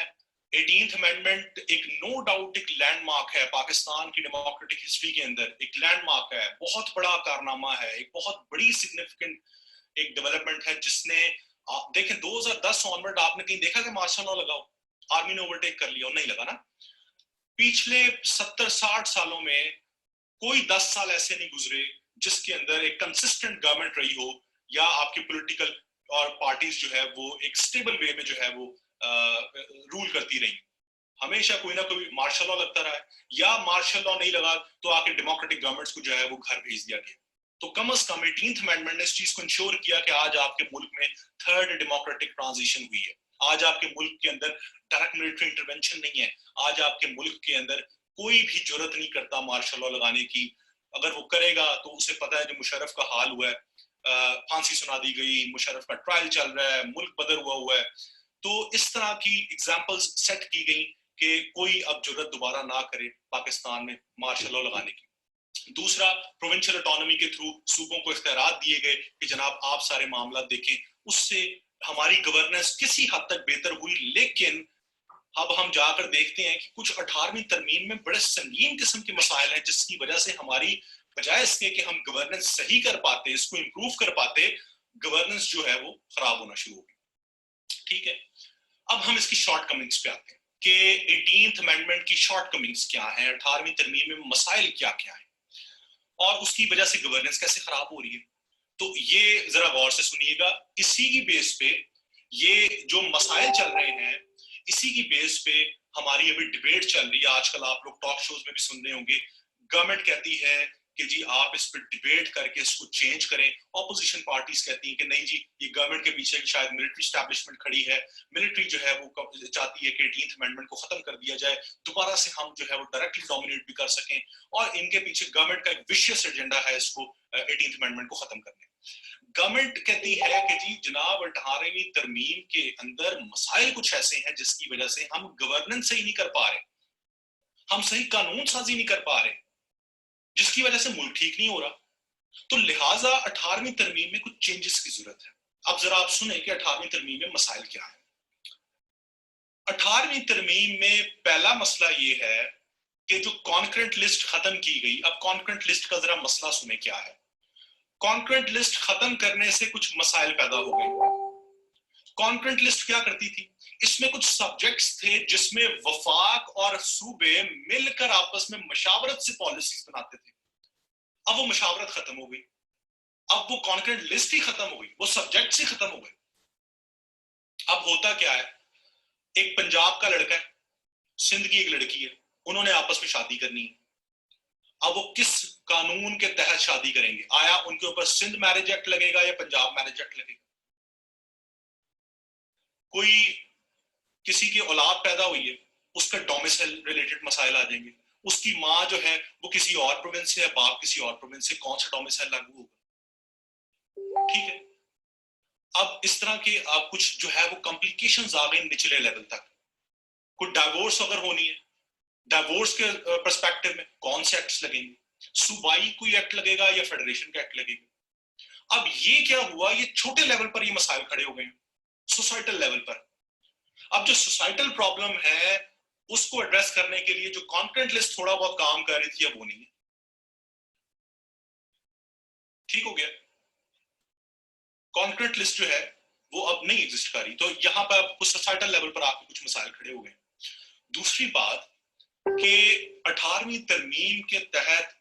18th अमेंडमेंट एक नो डाउट एक लैंडमार्क है पाकिस्तान की डेमोक्रेटिक हिस्ट्री के अंदर, एक लैंडमार्क है, बहुत बड़ा कारनामा है, एक बहुत बड़ी सिग्निफिकेंट एक डेवलपमेंट है जिसने आप देखें 2010 ऑनवर्ड आपने कहीं देखा कि मार्शल लॉ लगाओ, आर्मी ने ओवरटेक कर लिया? नहीं लगा ना। पिछले 70-60 सालों में कोई 10 साल ऐसे नहीं गुजरे जिसके अंदर एक कंसिस्टेंट गवर्नमेंट रही हो या आपकी पॉलिटिकल और पार्टीज जो है वो एक स्टेबल वे में जो है वो रूल करती रही। हमेशा कोई ना कोई मार्शल लॉ लगता रहा है, या मार्शल लॉ नहीं लगा तो आके डेमोक्रेटिक गवर्नमेंट्स को जो है वो घर भेज दिया गया। तो कम से कम 18th अमेंडमेंट ने इस चीज को इंश्योर किया कि आज आपके मुल्क में थर्ड डेमोक्रेटिक ट्रांजिशन हुई है। आज आपके मुल्क के अंदर डायरेक्ट मिलिट्री इंटरवेंशन नहीं है। आज आपके मुल्क के अंदर कोई भी जरूरत नहीं करता मार्शल लॉ लगाने की। अगर वो करेगा तो उसे पता है जो मुशर्रफ का हाल हुआ है, फांसी सुना दी गई, मुशर्रफ का ट्रायल चल रहा है, मुल्क बदल हुआ है। तो इस तरह की एग्जाम्पल्स सेट की गई कि कोई अब जरूरत दोबारा ना करे पाकिस्तान में मार्शल लॉ लगाने की। दूसरा, प्रोविंशियल ऑटोनॉमी के थ्रू सूबों को इख्तियारात दिए गए कि जनाब आप सारे मामला देखें। उससे हमारी गवर्नेंस किसी हद तक बेहतर हुई, लेकिन अब हम जाकर देखते हैं कि कुछ 18वीं तरमीम में बड़े संगीन किस्म के मसाइल हैं जिसकी वजह से हमारी बजाय इसके कि हम गवर्नेंस सही कर पाते, इसको इंप्रूव कर पाते, गवर्नेंस जो है वो खराब होना शुरू हो गई। ठीक है, अब हम इसकी शॉर्ट कमिंग्स पे आते हैं कि 18th अमेंडमेंट की शॉर्ट कमिंग्स क्या है, 18वीं तरमीम में मसाइल क्या क्या है और उसकी वजह से गवर्नेंस कैसे खराब हो रही है। तो ये जरा गौर से सुनिएगा। इसी की बेस पे ये जो मसाइल चल रहे हैं, इसी की बेस पे हमारी अभी डिबेट चल रही है। आजकल आप लोग टॉक शोज में भी सुन रहे होंगे, गवर्नमेंट कहती है कि जी आप इस पर डिबेट करके इसको चेंज करें। ऑपोजिशन पार्टीज कहती हैं कि नहीं जी, ये गवर्नमेंट के पीछे शायद मिलिट्री स्टैब्लिशमेंट खड़ी है, मिलिट्री जो है वो चाहती है कि 18th अमेंडमेंट को खत्म कर दिया जाए, दोबारा से हम जो है वो डायरेक्टली डोमिनेट भी कर सकें। और इनके पीछे गवर्नमेंट का एक विशियस एजेंडा है इसको 18th अमेंडमेंट को खत्म करने। गवर्नमेंट कहती है कि जी जनाब 18वीं तरमीम के अंदर मसाइल कुछ ऐसे हैं जिसकी वजह से हम गवर्नेंस सही नहीं कर पा रहे, हम सही कानून साजी नहीं कर पा रहे, जिसकी वजह से मुल्क ठीक नहीं हो रहा। तो लिहाजा 18वीं तरमीम में कुछ चेंजेस की जरूरत है। अब जरा आप सुने कि 18वीं तरमीम में मसाइल क्या है। 18वीं तरमीम में पहला मसला ये है कि जो कॉन्करेंट लिस्ट खत्म की गई। अब कॉन्करेंट लिस्ट का जरा मसला सुने क्या है। कॉन्करेंट लिस्ट खत्म करने से कुछ मसाइल पैदा हो गए। कॉन्करेंट लिस्ट क्या करती थी, इसमें कुछ सब्जेक्ट्स थे जिसमें वफाक और सूबे मिलकर आपस में मशावरत से पॉलिसीज बनाते थे। अब वो मशावरत खत्म हो गई, अब वो कॉन्करेंट लिस्ट ही खत्म हो गई, वो सब्जेक्ट्स ही खत्म हो गए। अब होता क्या है, एक पंजाब का लड़का है, सिंध की एक लड़की है, उन्होंने आपस में शादी करनी है। अब वो किस कानून के तहत शादी करेंगे? आया उनके ऊपर सिंध मैरिज एक्ट लगेगा या पंजाब मैरिज एक्ट लगेगा? कोई किसी की औलाद पैदा हुई है, उसका डोमिसाइल रिलेटेड मसाइल आ जाएंगे। उसकी माँ जो है वो किसी और प्रोविंस से है, बाप किसी और प्रोविंस से, कौन सा डोमिसाइल लागू होगा? ठीक है, अब इस तरह के आप कुछ जो है वो कॉम्प्लिकेशंस आ गए निचले लेवल तक। कोई डाइवोर्स अगर होनी है, डाइवोर्स के पर्सपेक्टिव में कौन से एक्ट्स लगेंगे? सूबाई कोई एक्ट लगेगा या फेडरेशन का एक्ट लगेगा? अब ये क्या हुआ, ये छोटे लेवल पर ये मसाइल खड़े हो गए, सोसाइटल लेवल पर। अब जो सोसाइटल प्रॉब्लम है उसको एड्रेस करने के लिए जो कॉन्करेंट लिस्ट थोड़ा बहुत काम कर रही थी, अब वो नहीं है। ठीक हो गया, कॉन्करेंट लिस्ट जो है वो अब नहीं एग्जिस्ट कर रही। तो यहां पर कुछ सोसाइटल लेवल पर आपके कुछ मसाइल खड़े हो गए। दूसरी बात कि 18वीं तरमीम के तहत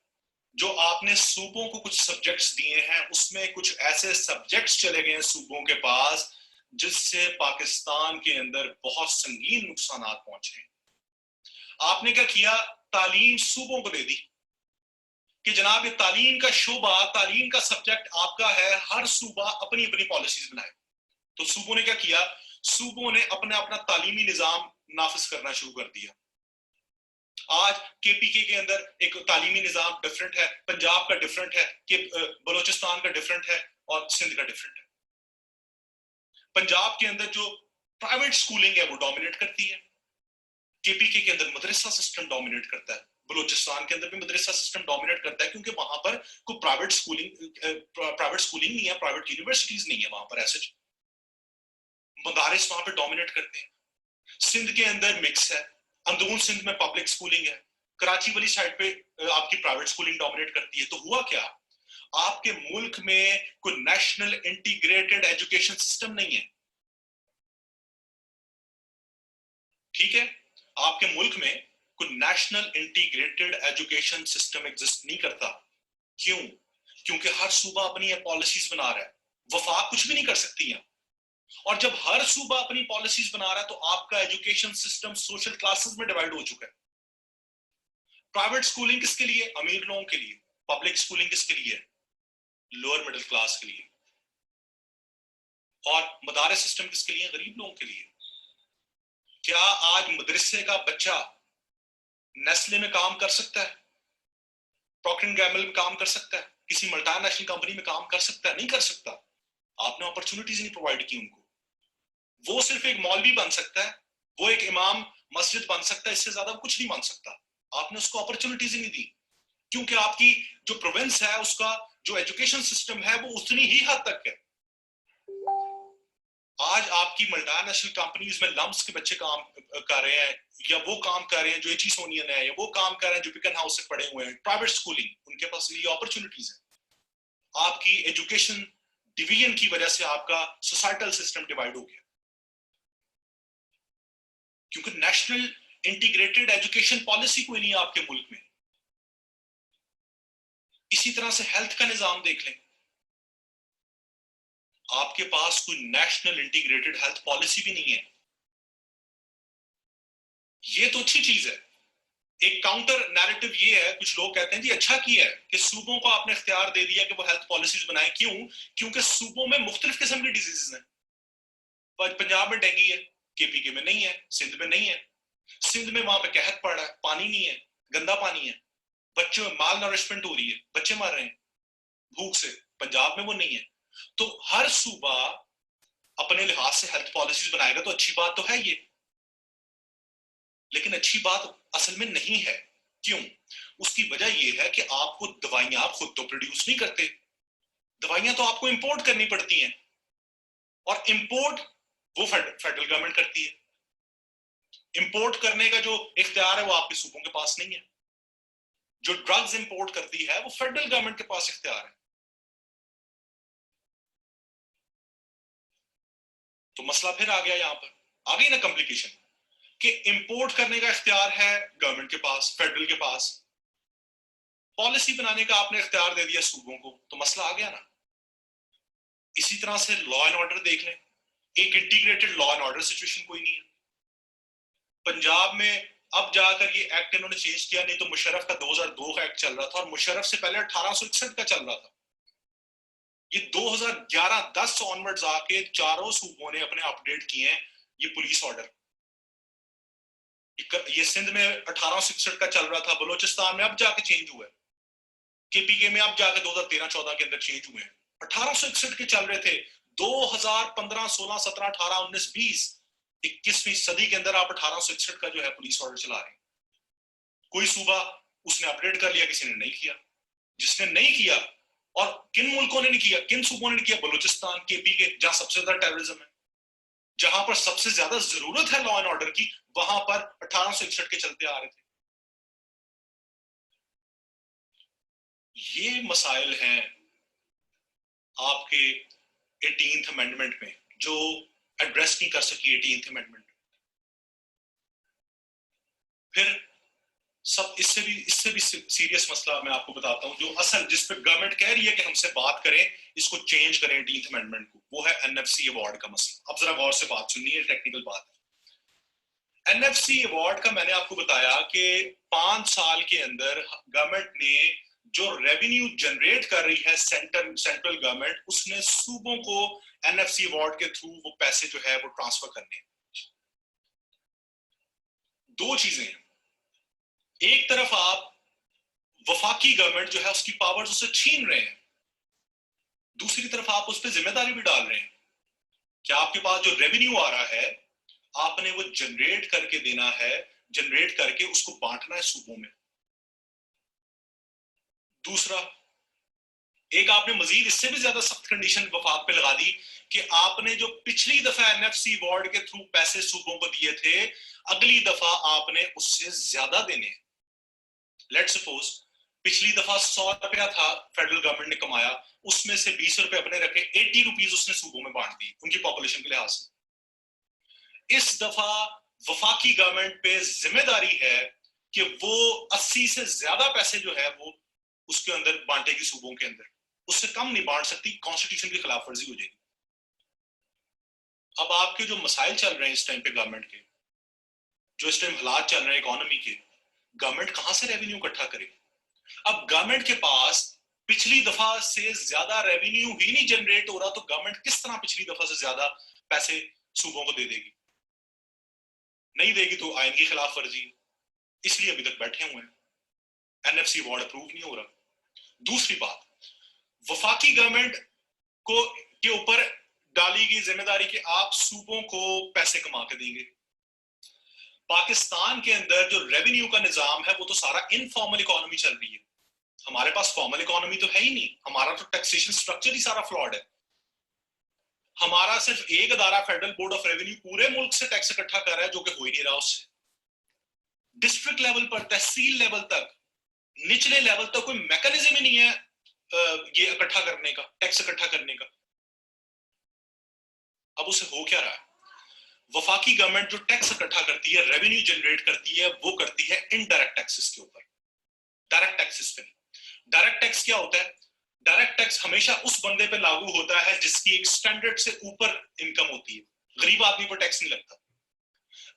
जो आपने सूबों को कुछ सब्जेक्ट्स दिए हैं, उसमें कुछ ऐसे सब्जेक्ट्स चले गए सूबों के पास जिससे पाकिस्तान के अंदर बहुत संगीन नुकसान पहुंचे। आपने क्या किया, तालीम सूबों को दे दी कि जनाब ये तालीम का शोबा, तालीम का सब्जेक्ट आपका है, हर सूबा अपनी अपनी पॉलिसीज बनाए। तो सूबों ने क्या किया, सूबों ने अपना अपना तालीमी निजाम नाफिज करना शुरू कर दिया। आज केपीके के अंदर एक तालीमी निजाम डिफरेंट है, पंजाब का डिफरेंट है, कि बलोचिस्तान का डिफरेंट है और सिंध का डिफरेंट है। पंजाब के अंदर जो प्राइवेट स्कूलिंग है वो डोमिनेट करती है, केपीके के अंदर मदरसा सिस्टम डोमिनेट करता है, बलोचिस्तान के अंदर भी मदरसा सिस्टम डोमिनेट करता है, क्योंकि वहां पर कोई प्राइवेट स्कूलिंग नहीं है, प्राइवेट यूनिवर्सिटीज नहीं है वहां पर, ऐसे मदारिस वहां पर डोमिनेट करते हैं। सिंध के अंदर मिक्स है, अंदरून सिंध में पब्लिक स्कूलिंग है, कराची वाली साइड पे आपकी प्राइवेट स्कूलिंग डोमिनेट करती है। तो हुआ क्या, आपके मुल्क में कोई नेशनल इंटीग्रेटेड एजुकेशन सिस्टम नहीं है। ठीक है, आपके मुल्क में कोई national integrated education system exist नहीं करता। क्यों? क्योंकि हर सूबा अपनी पॉलिसीज बना रहा है, वफाक कुछ भी नहीं कर सकती है। और जब हर सूबा अपनी पॉलिसीज बना रहा है तो आपका एजुकेशन सिस्टम सोशल क्लासेस में डिवाइड हो चुका है। प्राइवेट स्कूलिंग किसके लिए? अमीर लोगों के लिए। पब्लिक स्कूलिंग किसके लिए? लोअर मिडिल क्लास के लिए। और मदारस सिस्टम किसके लिए? गरीब लोगों के लिए। क्या आज मदरसे का बच्चा नेस्ले में काम कर सकता है, प्रॉक्टर एंड गैम्बल में काम कर सकता है, किसी मल्टीनेशनल कंपनी में काम कर सकता है? नहीं कर सकता। आपने अपॉर्चुनिटीज नहीं प्रोवाइड की उनको। वो सिर्फ एक मौलवी बन सकता है, वो एक इमाम मस्जिद बन सकता है, इससे ज्यादा कुछ नहीं बन सकता। आपने उसको अपॉर्चुनिटीज ही नहीं दी, क्योंकि आपकी जो प्रोविंस है उसका जो एजुकेशन सिस्टम है वो उतनी ही हद तक है। आज आपकी मल्टीनेशनल कंपनीज में लम्स के बच्चे काम कर रहे हैं, या वो काम कर रहे हैं जो एचिसोनियन है, या वो काम कर रहे हैं जो पिकन हाउस से पढ़े हुए हैं, प्राइवेट स्कूलिंग, उनके पास ये अपॉर्चुनिटीज है। आपकी एजुकेशन डिवीजन की वजह से आपका सोसाइटल सिस्टम डिवाइड हो गया, क्योंकि नेशनल इंटीग्रेटेड एजुकेशन पॉलिसी कोई नहीं है आपके मुल्क में। इसी तरह से हेल्थ का निजाम देख लें, आपके पास कोई नेशनल इंटीग्रेटेड हेल्थ पॉलिसी भी नहीं है। ये तो अच्छी चीज है। एक काउंटर नैरेटिव ये है, कुछ लोग कहते हैं जी अच्छा किया है कि सूबों को आपने इख्तियार दे दिया कि वो हेल्थ पॉलिसीज बनाए। क्यों? क्योंकि सूबों में मुख्तलिफ किस्म की डिजीजेस हैं। पंजाब में डेंगू है, केपीके में नहीं है, सिंध में नहीं है। सिंध में वहां पे कहत पड़ रहा है, पानी नहीं है, गंदा पानी है, बच्चों में माल नरिशमेंट हो रही है, बच्चे मर रहे हैं भूख से। पंजाब में वो नहीं है। तो हर सूबा अपने लिहाज से हेल्थ पॉलिसीज बनाएगा, तो अच्छी बात तो है ये, लेकिन अच्छी बात असल में नहीं है। क्यों? उसकी वजह यह है कि आपको दवाइयां आप खुद तो प्रोड्यूस नहीं करते, दवाइयां तो आपको इंपोर्ट करनी पड़ती हैं, और इंपोर्ट वो फेडरल गवर्नमेंट करती है। इंपोर्ट करने का जो इख्तियार है वो आपके सूबों के पास नहीं है। जो ड्रग्स इंपोर्ट करती है वो फेडरल गवर्नमेंट के पास इख्तियार है। तो मसला फिर आ गया, यहां पर आ गई ना कॉम्प्लिकेशन, कि इंपोर्ट करने का इख्तियार है गवर्नमेंट के पास, फेडरल के पास, पॉलिसी बनाने का आपने इख्तियार दे दिया सूबों को, तो मसला आ गया ना। इसी तरह से लॉ एंड ऑर्डर देख लें, एक integrated law and order situation कोई नहीं है पंजाब में। अब जाकर ये एक्ट इन्होंने चेंज किया, नहीं तो मुशर्रफ का 2002 का एक्ट चल रहा था, और मुशर्रफ से पहले 1861 का चल रहा था। ये 2011-10 ऑनवर्ड्स आके चारों सूबों ने अपने अपडेट किए हैं ये पुलिस ऑर्डर। ये सिंध में 1861 का चल रहा था, बलोचिस्तान में अब जाके चेंज हुआ है, केपीके में अब जाके 2013-14 के अंदर चेंज हुए हैं। 1861 के चल रहे थे, 2015, 16, 17, 18, 19, 20, 21वीं सदी के अंदर आप 1861 का जो है पुलिस ऑर्डर चला रहे हैं। कोई सूबा उसने अपडेट कर लिया, किसी ने नहीं किया। जिसने नहीं किया, और किन मुल्कों ने नहीं किया, किन सूबों ने नहीं किया? बलूचिस्तान, केपीके, जहां सबसे ज्यादा टेररिज्म है, जहां पर सबसे ज्यादा जरूरत है लॉ एंड ऑर्डर की, वहां पर 1861 के चलते आ रहे थे। ये मसाइल हैं आपके 18th अमेंडमेंट में, जो एड्रेस नहीं कर सकी 18th अमेंडमेंट। फिर सब इससे भी सीरियस मसला मैं आपको बताता हूं, जो असल जिस पे गवर्नमेंट कह रही है कि हमसे बात करें, इसको चेंज करें 18th अमेंडमेंट को, वो है एनएफसी अवार्ड का मसला। अब जरा गौर से बात सुनिए, टेक्निकल बात है। एनएफसी अवार्ड का मैंने आपको बताया कि 5 साल के अंदर गवर्नमेंट ने जो रेवेन्यू जनरेट कर रही है, सेंट्रल गवर्नमेंट, उसने सूबों को एनएफसी अवार्ड के थ्रू वो पैसे जो है वो ट्रांसफर करने हैं। दो चीजें हैं, एक तरफ आप वफाकी गवर्नमेंट जो है उसकी पावर्स उससे छीन रहे हैं, दूसरी तरफ आप उस पर जिम्मेदारी भी डाल रहे हैं कि आपके पास जो रेवेन्यू आ रहा है आपने वो जनरेट करके देना है, जनरेट करके उसको बांटना है सूबों में। दूसरा, एक आपने मजीद इससे भी ज्यादा सख्त कंडीशन वफाक पे लगा दी कि आपने जो पिछली दफा एनएफसी अवार्ड के थ्रू पैसे सूबों को दिए थे, अगली दफा आपने उससे ज्यादा देने हैं। लेट्स सपोज पिछली दफा 100 रुपया था फेडरल गवर्नमेंट ने कमाया, उसमें से 20 रुपए अपने रखे, 80 रुपीज उसने सूबों में बांट दी उनकी पॉपुलेशन के लिहाज से। इस दफा वफाकी गवर्नमेंट पे जिम्मेदारी है कि वो 80 से ज्यादा पैसे जो है वो उसके अंदर बांटेगी सूबों के अंदर, उससे कम नहीं बांट सकती, कॉन्स्टिट्यूशन की खिलाफ वर्जी हो जाएगी। अब आपके जो मसाइल चल रहे हैं इस टाइम पे गवर्नमेंट के, जो इस टाइम हालात चल रहे हैं इकोनॉमी के, गवर्नमेंट कहां से रेवेन्यू इकट्ठा करे? अब गवर्नमेंट के पास पिछली दफा से ज्यादा रेवेन्यू ही नहीं जनरेट हो रहा, तो गवर्नमेंट किस तरह पिछली दफा से ज्यादा पैसे सूबों को दे देगी? नहीं देगी तो आइन की खिलाफ वर्जी, इसलिए अभी तक बैठे हुए हैं, एनएफसी अवार्ड अप्रूव नहीं हो रहा। दूसरी बात, वफाकी गवर्नमेंट को के ऊपर डाली गई जिम्मेदारी कि आप सूबों को पैसे कमा के देंगे। पाकिस्तान के अंदर जो रेवेन्यू का निजाम है वो तो सारा इनफॉर्मल इकोनॉमी चल रही है, हमारे पास फॉर्मल इकोनॉमी तो है ही नहीं, हमारा तो टैक्सेशन स्ट्रक्चर ही सारा फ्लॉड है। हमारा सिर्फ एक अदारा फेडरल बोर्ड ऑफ रेवेन्यू पूरे मुल्क से टैक्स इकट्ठा कर रहा है, जो कि हो ही नहीं रहा उससे। डिस्ट्रिक्ट लेवल पर, तहसील लेवल तक, निचले लेवल तक कोई मैकेनिज्म ही नहीं है ये इकट्ठा करने का, टैक्स इकट्ठा करने का। अब उसे हो क्या रहा है? वफाकी गवर्नमेंट जो टैक्स इकट्ठा करती है, रेवेन्यू जनरेट करती है, वो करती है इनडायरेक्ट टैक्सेस के ऊपर, डायरेक्ट टैक्सेस पे नहीं। डायरेक्ट टैक्स क्या होता है? डायरेक्ट टैक्स हमेशा उस बंदे पे लागू होता है जिसकी एक स्टैंडर्ड से ऊपर इनकम होती है, गरीब आदमी पर टैक्स नहीं लगता।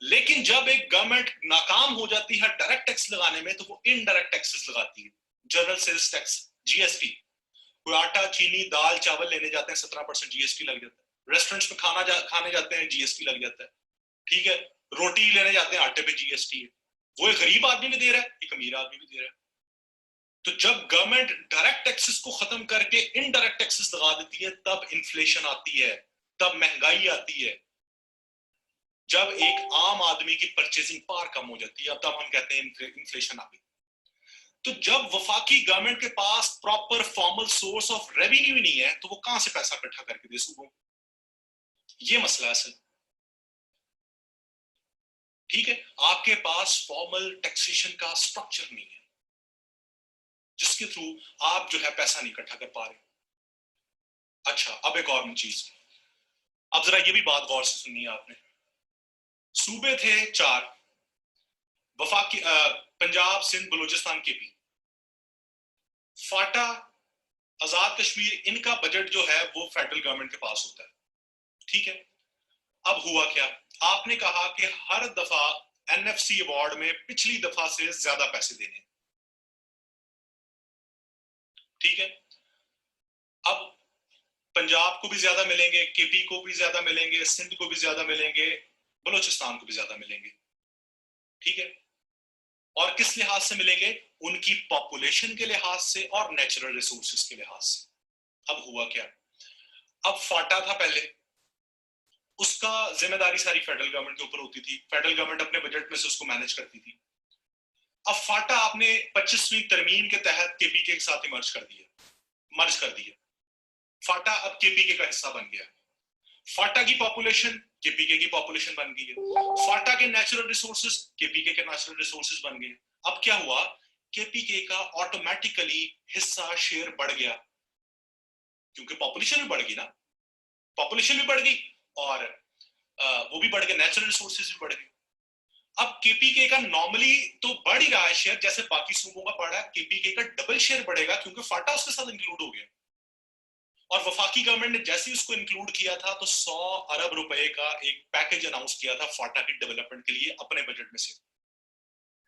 लेकिन जब एक गवर्नमेंट नाकाम हो जाती है डायरेक्ट टैक्स लगाने में, तो वो इनडायरेक्ट टैक्सेस लगाती है, जनरल सेल्स टैक्स, जीएसटी। कोई आटा, चीनी, दाल, चावल लेने जाते हैं, 17% जीएसटी लग जाता है। रेस्टोरेंट्स में खाने जाते हैं, जीएसटी लग जाता है। ठीक है, रोटी लेने जाते हैं, आटे पे जीएसटी है। वो एक गरीब आदमी भी दे रहा है, एक अमीर आदमी भी दे रहा है। तो जब गवर्नमेंट डायरेक्ट टैक्सेस को खत्म करके इनडायरेक्ट टैक्सेस लगा देती है, तब इन्फ्लेशन आती है, तब महंगाई आती है, जब एक आम आदमी की परचेजिंग पावर कम हो जाती है, अब तब हम कहते हैं इन्फ्लेशन आ गई। तो जब वफाकी गवर्नमेंट के पास proper formal source of revenue ही नहीं है, तो वो कहां से पैसा इकट्ठा करके दे सूबों? ये मसला है सर। ठीक है, आपके पास फॉर्मल टैक्सेशन का स्ट्रक्चर नहीं है जिसके थ्रू आप जो है पैसा नहीं इकट्ठा कर पा रहे। अच्छा, अब एक और चीज, अब जरा ये भी बात गौर से सुननी है आपने। सूबे थे 4, वफाकी पंजाब, सिंध, बलूचिस्तान, केपी। फाटा, आजाद कश्मीर, इनका बजट जो है वो फेडरल गवर्नमेंट के पास होता है। ठीक है, अब हुआ क्या? आपने कहा कि हर दफा एनएफसी अवार्ड में पिछली दफा से ज्यादा पैसे देने। ठीक है, अब पंजाब को भी ज्यादा मिलेंगे, केपी को भी ज्यादा मिलेंगे, सिंध को भी ज्यादा मिलेंगे, बलूचिस्तान को भी ज्यादा मिलेंगे। ठीक है, और किस लिहाज से मिलेंगे? उनकी पॉपुलेशन के लिहाज से और नेचुरल रिसोर्सेज के लिहाज से। अब हुआ क्या? अब फाटा था पहले, उसका जिम्मेदारी सारी फेडरल गवर्नमेंट के ऊपर होती थी, फेडरल गवर्नमेंट अपने बजट में से उसको मैनेज करती थी। अब फाटा आपने 25वीं तरमीम के तहत केपीके के साथ मर्ज कर दिया। फाटा अब केपीके का हिस्सा बन गया। फाटा की पॉपुलेशन केपीके की पॉपुलेशन बन गई है, फाटा के नेचुरल रिसोर्सेज केपीके के नेचुरल रिसोर्सेज बन गए। अब क्या हुआ? केपीके का ऑटोमेटिकली हिस्सा, शेयर बढ़ गया, क्योंकि पॉपुलेशन भी बढ़ गई ना, पॉपुलेशन भी बढ़ गई और वो भी बढ़ गया, नेचुरल रिसोर्सेज भी बढ़ गए। अब केपीके का नॉर्मली तो बढ़ ही रहा है शेयर, जैसे बाकी सूबों का बढ़ा है, केपीके का डबल शेयर बढ़ेगा क्योंकि फाटा उसके साथ इंक्लूड हो गया। और वफाकी गवर्नमेंट ने जैसे ही उसको इंक्लूड किया था तो 100 अरब रुपए का एक पैकेज अनाउंस किया था फाटा की डेवलपमेंट के लिए अपने बजट में से।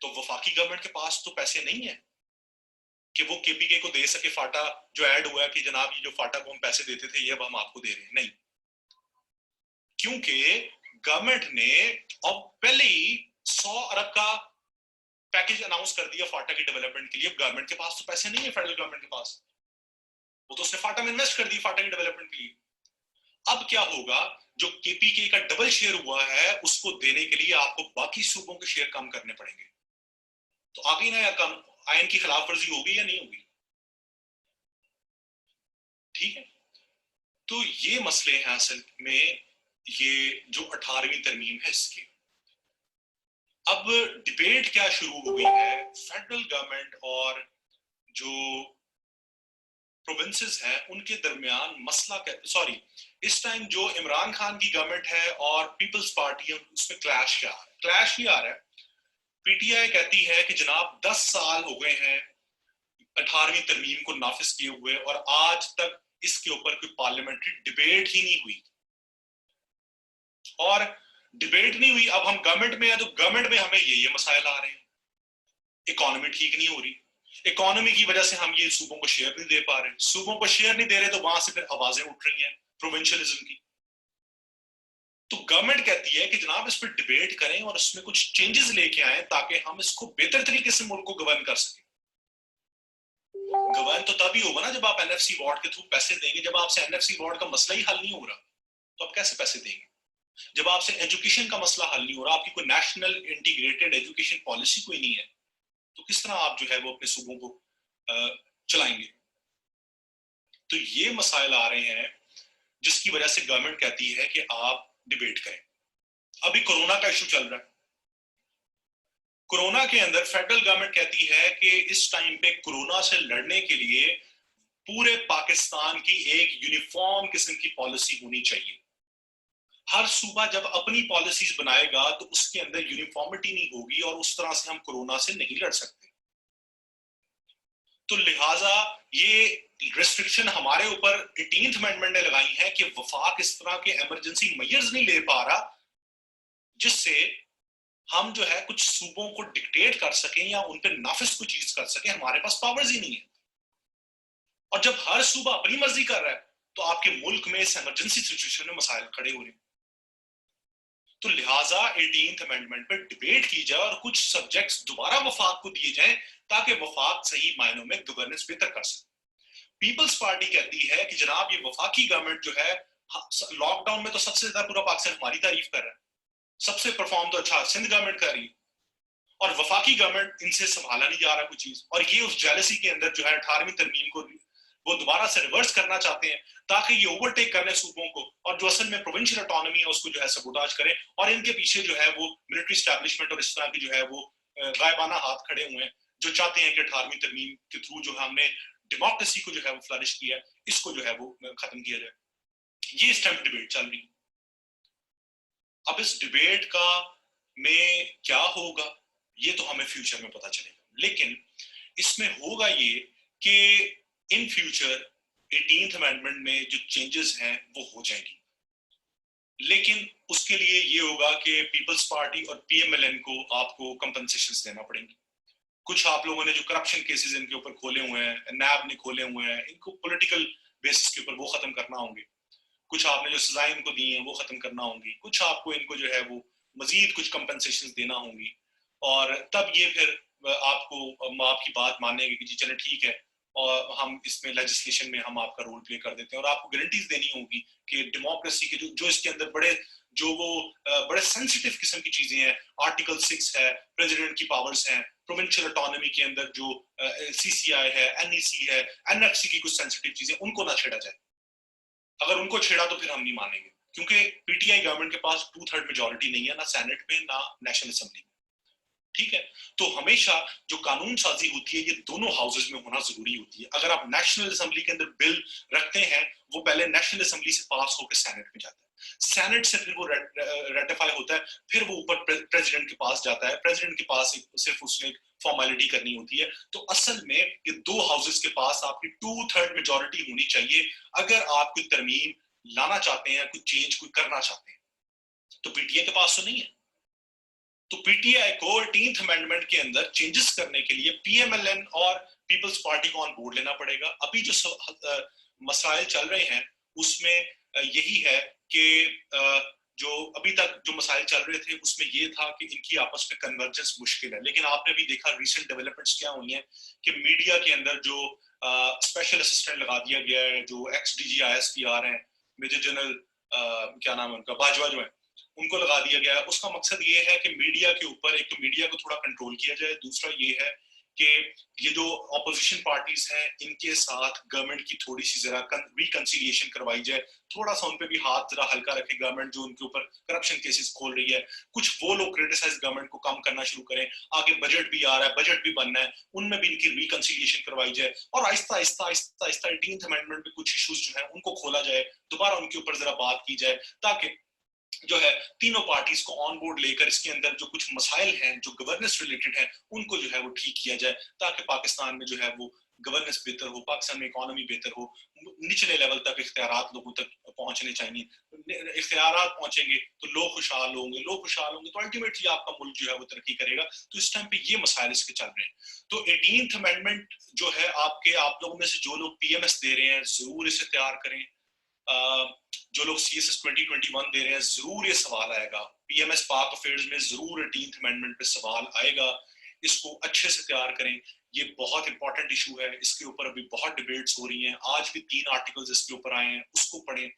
तो वफाकी गवर्नमेंट के पास तो पैसे नहीं है कि वो केपीके को दे सके। फाटा जो ऐड हुआ कि जनाब ये जो फाटा को हम पैसे देते थे ये अब हम आपको दे रहे हैं, नहीं, क्योंकि गवर्नमेंट ने अब पहले ही 100 अरब का पैकेज अनाउंस कर दिया फाटा की डेवलपमेंट के लिए। गवर्नमेंट के पास तो पैसे नहीं है, फेडरल गवर्नमेंट के पास, वो तो उसने फाटा में इन्वेस्ट कर दी फाटा की डेवलपमेंट के लिए। अब क्या होगा? जो केपीके का डबल शेयर हुआ है उसको देने के लिए आपको बाकी सूबों के शेयर कम करने पड़ेंगे। तो आगे ना या कम आयन की खिलाफ वर्जी होगी या नहीं होगी? ठीक है, तो ये मसले हैं असल में, ये जो 18वीं तरमीम है इसके। अब डिबेट क्या शुरू हो गई है, फेडरल गवर्नमेंट और जो प्रोविंसेस हैं उनके दरमियान मसला, सॉरी, इस टाइम जो इमरान खान की गवर्नमेंट है और पीपल्स पार्टी है उसमें क्लैश क्या आ रहा है? क्लैश ये आ रहा है, पीटीआई कहती है कि जनाब 10 साल हो गए हैं 18वीं तरमीम को नाफिज किए हुए और आज तक इसके ऊपर कोई पार्लियामेंट्री डिबेट ही नहीं हुई। और डिबेट नहीं हुई, अब हम गवर्नमेंट में है तो गवर्नमेंट में हमें ये मसाइल आ रहे हैं, इकोनॉमी ठीक नहीं हो रही, इकोनॉमी की वजह से हम ये सूबों को शेयर नहीं दे पा रहे, सूबों को शेयर नहीं दे रहे तो वहां से फिर आवाजें उठ रही हैं प्रोविंशियलिज्म की। तो गवर्नमेंट कहती है कि जनाब इस पर डिबेट करें और इसमें कुछ चेंजेस लेके आए ताकि हम इसको बेहतर तरीके से मुल्क को गवर्न कर सकें। गवर्न तो तभी होगा ना जब आप एनएफसी वार्ड के थ्रू पैसे देंगे। जब आपसे एनएफसी वार्ड का मसला ही हल नहीं हो रहा तो आप कैसे पैसे देंगे? जब आपसे एजुकेशन का मसला हल नहीं हो रहा, आपकी कोई नेशनल इंटीग्रेटेड एजुकेशन पॉलिसी कोई नहीं है, तो किस तरह आप जो है वो अपने सूबों को चलाएंगे? तो ये मसाइल आ रहे हैं जिसकी वजह से गवर्नमेंट कहती है कि आप डिबेट करें। अभी कोरोना का इशू चल रहा है, कोरोना के अंदर फेडरल गवर्नमेंट कहती है कि इस टाइम पे कोरोना से लड़ने के लिए पूरे पाकिस्तान की एक यूनिफॉर्म किस्म की पॉलिसी होनी चाहिए। हर सूबा जब अपनी पॉलिसीज बनाएगा तो उसके अंदर यूनिफॉर्मिटी नहीं होगी और उस तरह से हम कोरोना से नहीं लड़ सकते। तो लिहाजा ये रेस्ट्रिक्शन हमारे ऊपर 18th अमेंडमेंट ने लगाई है कि वफाक इस तरह के इमरजेंसी मेजर्स नहीं ले पा रहा जिससे हम जो है कुछ सूबों को डिक्टेट कर सकें या उन पर नाफिज कोई चीज कर सकें। हमारे पास पावर्स ही नहीं है। और जब हर सूबा अपनी मर्जी कर रहा है तो आपके मुल्क में इस इमरजेंसी सिचुएशन में मसाइल खड़े हो रहे हैं। तो लिहाजा 18th अमेंडमेंट पर डिबेट की जाए और कुछ सब्जेक्ट्स दोबारा वफाक को दिए जाएं ताकि वफाक सही मायनों में गवर्नेंस बेहतर कर सके। पीपल्स पार्टी कहती है कि जनाब ये वफाकी गवर्नमेंट जो है, लॉकडाउन में तो सबसे ज्यादा पूरा पाकिस्तान हमारी तारीफ कर रहा है, सबसे परफॉर्म तो अच्छा सिंध गवर्नमेंट कर रही है और वफाकी गवर्नमेंट इनसे संभाला नहीं जा रहा कोई चीज। और ये उस जेलसी के अंदर जो है 18वीं तरमीम को वो दोबारा से रिवर्स करना चाहते हैं ताकि ये ओवरटेक कर ले सूबों को और जो असल में प्रोविंशियल ऑटोनॉमी है उसको जो है सबोटाज करें। और इनके पीछे जो है वो मिलिट्री स्टैब्लिशमेंट और इस तरह की जो है वो गायबाना हाथ खड़े हुए हैं जो चाहते हैं कि 18वीं तरमीम के थ्रू जो है हमने डेमोक्रेसी को जो है वो फ्लरिश किया है, इसको जो है वो खत्म किया जाए। ये इस टाइम डिबेट चल रही। अब इस डिबेट का में क्या होगा ये तो हमें फ्यूचर में पता चलेगा, लेकिन इसमें होगा ये कि इन फ्यूचर 18th अमेंडमेंट में जो चेंजेस हैं वो हो जाएंगी, लेकिन उसके लिए ये होगा कि पीपल्स पार्टी और पीएमएलएन को आपको कंपनसेशंस देना पड़ेंगी। कुछ आप लोगों ने जो करप्शन केसेस इनके ऊपर खोले हुए हैं, नैब ने खोले हुए हैं, इनको पॉलिटिकल बेसिस के ऊपर वो खत्म करना होंगे। कुछ आपने जो सजाएं इनको दी हैं वो खत्म करना होंगी। कुछ आपको इनको जो है वो मजीद कुछ कंपनसेशन देना होंगी और तब ये फिर आपको आपकी बात मानेंगे कि जी चले ठीक है और हम इसमें लेजिस्लेशन में हम आपका रोल प्ले कर देते हैं। और आपको गारंटीज देनी होगी कि डेमोक्रेसी के जो इसके अंदर बड़े सेंसिटिव किस्म की चीजें हैं, आर्टिकल 6 है, प्रेसिडेंट की पावर्स हैं, प्रोविंशियल ऑटोनॉमी के अंदर जो सीसीआई है, एनईसी है, एनएफसी की कुछ सेंसिटिव चीजें उनको ना छेड़ा जाए। अगर उनको छेड़ा तो फिर हम नहीं मानेंगे क्योंकि पीटीआई गवर्नमेंट के पास 2/3 मेजोरिटी नहीं है, ना सेनेट में ना नेशनल असेंबली में। ठीक है, तो हमेशा जो कानून साजी होती है ये दोनों हाउसेज में होना जरूरी होती है। अगर आप नेशनल असेंबली के अंदर बिल रखते हैं वो पहले नेशनल असेंबली से पास होकर सेनेट में जाता है, सेनेट से फिर वो रेटिफाई होता है, फिर वो ऊपर प्रेसिडेंट के पास जाता है, प्रेसिडेंट के पास सिर्फ उसने फॉर्मेलिटी करनी होती है। तो असल में ये दो हाउसेज के पास आपकी 2/3 मेजोरिटी होनी चाहिए अगर आप कोई तरमीम लाना चाहते हैं, कोई चेंज कोई करना चाहते हैं। तो पीटीआई के पास तो नहीं है। तो पीटीआई को 18th अमेंडमेंट के अंदर चेंजेस करने के लिए पीएमएलएन और पीपल्स पार्टी को ऑन बोर्ड लेना पड़ेगा। अभी जो मसाइल चल रहे हैं उसमें यही है कि जो अभी तक जो मसाइल चल रहे थे उसमें ये था कि इनकी आपस में कन्वर्जेंस मुश्किल है। लेकिन आपने भी देखा रिसेंट डेवलपमेंट्स क्या हुई हैं कि मीडिया के अंदर जो स्पेशल असिस्टेंट लगा दिया गया है, जो एक्स डीजी आईएसपीआर हैं, मेजर जनरल क्या नाम है उनका, बाजवा जो है, उनको लगा दिया गया है। उसका मकसद ये है कि मीडिया के ऊपर, एक तो मीडिया को थोड़ा कंट्रोल किया जाए, दूसरा ये है कि ये जो ऑपोजिशन पार्टीज हैं इनके साथ गवर्नमेंट की थोड़ी सी जरा रिकंसिलिएशन करवाई जाए, थोड़ा सा उन पे भी हाथ जरा हल्का रखे गवर्नमेंट जो उनके ऊपर करप्शन केसेस खोल रही है, कुछ वो लोग क्रिटिसाइज गवर्नमेंट को कम करना शुरू करें, आगे बजट भी आ रहा है, बजट भी बनना है, उनमें भी इनकी रिकंसिलिएशन करवाई जाए और आहिस्ता आहिस्ता आहिस्ता आहिस्ता 18th अमेंडमेंट में कुछ इश्यूज जो है उनको खोला जाए, दोबारा उनके ऊपर जरा बात की जाए, ताकि जो है तीनों पार्टीज को ऑन बोर्ड लेकर इसके अंदर जो कुछ मसाइल हैं जो गवर्नेंस रिलेटेड हैं उनको जो है वो ठीक किया जाए, ताकि पाकिस्तान में जो है वो गवर्नेंस बेहतर हो, पाकिस्तान में इकोनॉमी बेहतर हो, निचले लेवल तक इख्तियारात लोगों तक पहुंचने चाहिए, इख्तियारात पहुंचेंगे तो लोग खुशहाल होंगे तो अल्टीमेटली आपका मुल्क जो है वो तरक्की करेगा। तो इस टाइम पे ये मसाइल इसके चल रहे हैं। तो 18th अमेंडमेंट जो है आप लोगों में से जो लोग पीएमएस दे रहे हैं जरूर इसे तैयार करें, जो लोग CSS 2021 दे रहे हैं जरूर ये सवाल आएगा, पीएमएस पाक अफेयर्स में जरूर 18th अमेंडमेंट पे सवाल आएगा, इसको अच्छे से तैयार करें। ये बहुत इंपॉर्टेंट इशू है, इसके ऊपर अभी बहुत डिबेट्स हो रही हैं, आज भी 3 आर्टिकल्स इसके ऊपर आए हैं, उसको पढ़ें,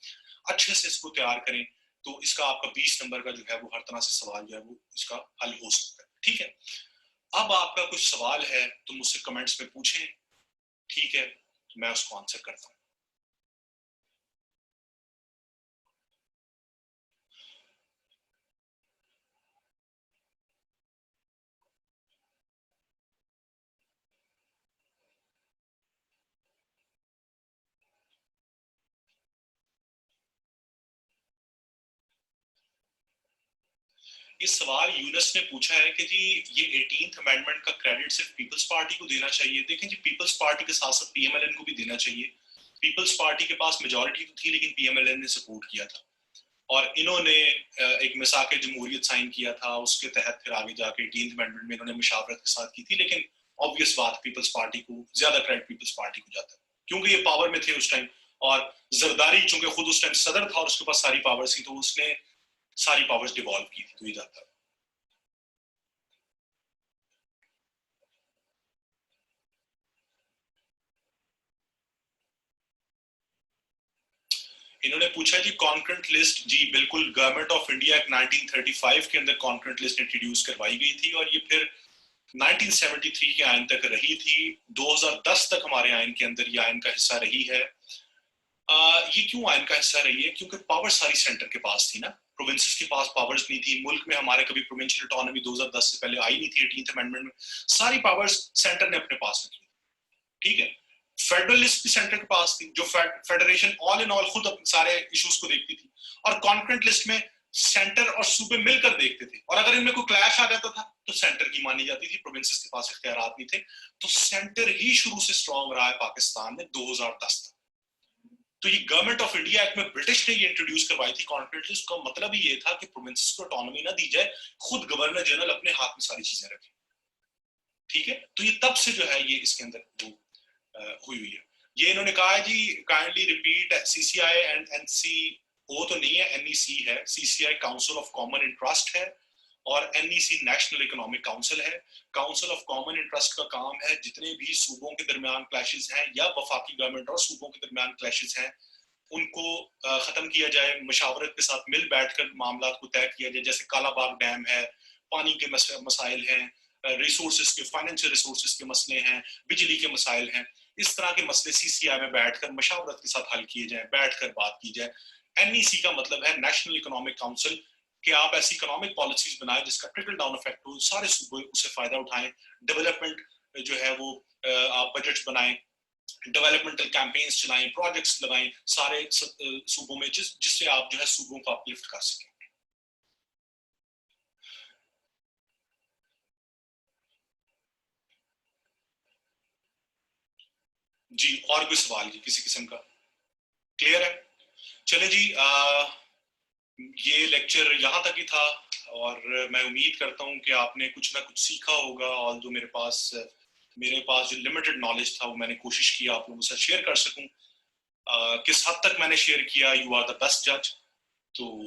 अच्छे से इसको तैयार करें, तो इसका आपका 20 नंबर का जो है वो हर तरह से सवाल जो है वो इसका हल हो सकता है। ठीक है, अब आपका कुछ सवाल है तो मुझसे कमेंट्स में पूछें, ठीक है, तो मैं उसको आंसर करता हूँ। इस सवाल यूनस ने पूछा है कि जी ये 18th अमेंडमेंट का क्रेडिट सिर्फ पीपल्स पार्टी को देना चाहिए। देखें जी, पीपल्स पार्टी के साथ साथ पीएमएलएन को भी देना चाहिए। पीपल्स पार्टी के पास मेजॉरिटी तो थी लेकिन पीएमएलएन ने सपोर्ट किया था और इन्होंने एक मिसाक जमहूरियत साइन किया था, उसके तहत फिर आगे जाके 18th अमेंडमेंट में इन्होंने मुशावरत के साथ की थी, लेकिन ऑब्वियस बात पीपल्स पार्टी को ज्यादा क्रेडिट पीपल्स पार्टी को जाता है क्योंकि ये पावर में थे उस टाइम, और जरदारी चूंकि खुद उस टाइम सदर था और उसके पास सारी पावर्स थी तो उसने सारी पावर्स डिवॉल्व की थी, तो ये जाता है। इन्होंने पूछा जी कॉन्करेंट लिस्ट, जी बिल्कुल, गवर्नमेंट ऑफ इंडिया एक्ट 1935 के अंदर कॉन्करेंट लिस्ट इंट्रोड्यूस करवाई गई थी और ये फिर 1973 के आयन तक रही थी, 2010 तक हमारे आयन के अंदर ये आयन का हिस्सा रही है। ये क्यों आयन का हिस्सा रही है? क्योंकि पावर सारी सेंटर के पास थी ना, प्रोविंसेस के पास पावर्स नहीं थी, मुल्क में हमारे कभी प्रोविंशियल ऑटोनॉमी 2010 से पहले आई नहीं थी 18th अमेंडमेंट में, सारी पावर्स सेंटर ने अपने पास रखी। ठीक है, फेडरलिस्ट भी सेंटर के पास थी, जो फेडरेशन ऑल इन ऑल खुद अपने सारे इश्यूज को देखती थी, और कॉन्करेंट लिस्ट में सेंटर और सूबे मिलकर देखते थे, और अगर इनमें कोई क्लैश आ जाता था तो सेंटर की मानी जाती थी, प्रोविंसेस के पास इख्तियारात नहीं थे। तो सेंटर ही शुरू से स्ट्रॉन्ग रहा है पाकिस्तान में 2010 तक। तो ये गवर्नमेंट ऑफ इंडिया एक्ट में ब्रिटिश ने ये इंट्रोड्यूस करवाई थी कॉन्करेंट लिस्ट, का मतलब ही ये था कि प्रोविंसेस को ऑटोनॉमी ना दी जाए, खुद गवर्नर जनरल अपने हाथ में सारी चीजें रखें। ठीक है, तो ये तब से जो है ये इसके अंदर वो हुई हुई है। ये इन्होंने कहा है जी kindly repeat CCI and NCO तो नहीं है, NEC है, CCI council of common interest है और NEC नेशनल इकोनॉमिक काउंसिल है। काउंसिल ऑफ कॉमन इंटरेस्ट का काम है जितने भी सूबों के दरमियान क्लैशेस हैं या वफाकी गवर्नमेंट और सूबों के दरमियान क्लैशेस हैं उनको खत्म किया जाए, मशावरत के साथ मिल बैठकर मामला को तय किया जाए, जैसे कालाबाग डैम है, पानी के मसाइल हैं, रिसोर्सेज के, फाइनेंशियल रिसोर्सेज के मसले हैं, बिजली के मसाइल हैं, इस तरह के मसले CCI में बैठकर मशावरत के साथ हल किए जाए, बैठकर बात की जाए। NEC का मतलब है नेशनल इकोनॉमिक काउंसिल, कि आप ऐसी इकोनॉमिक पॉलिसीज बनाए जिसका ट्रिकल डाउन इफेक्ट हो, सारे सूबे उससे फायदा उठाएं, डेवलपमेंट जो है वो आप बजट बनाएं, डेवलपमेंटल कैंपेन्स चलाएं, प्रोजेक्ट्स लगाएं सारे सूबों में, जिससे आप जो है सूबों को अपलिफ्ट कर सकें। जी, और कोई सवाल जी किसी किस्म का? क्लियर है? चले जी, ये लेक्चर यहाँ तक ही था और मैं उम्मीद करता हूँ कि आपने कुछ ना कुछ सीखा होगा। ऑल दो मेरे पास जो लिमिटेड नॉलेज था वो मैंने कोशिश की आप लोगों से शेयर कर सकूं। किस हद तक मैंने शेयर किया, यू आर द बेस्ट जज। तो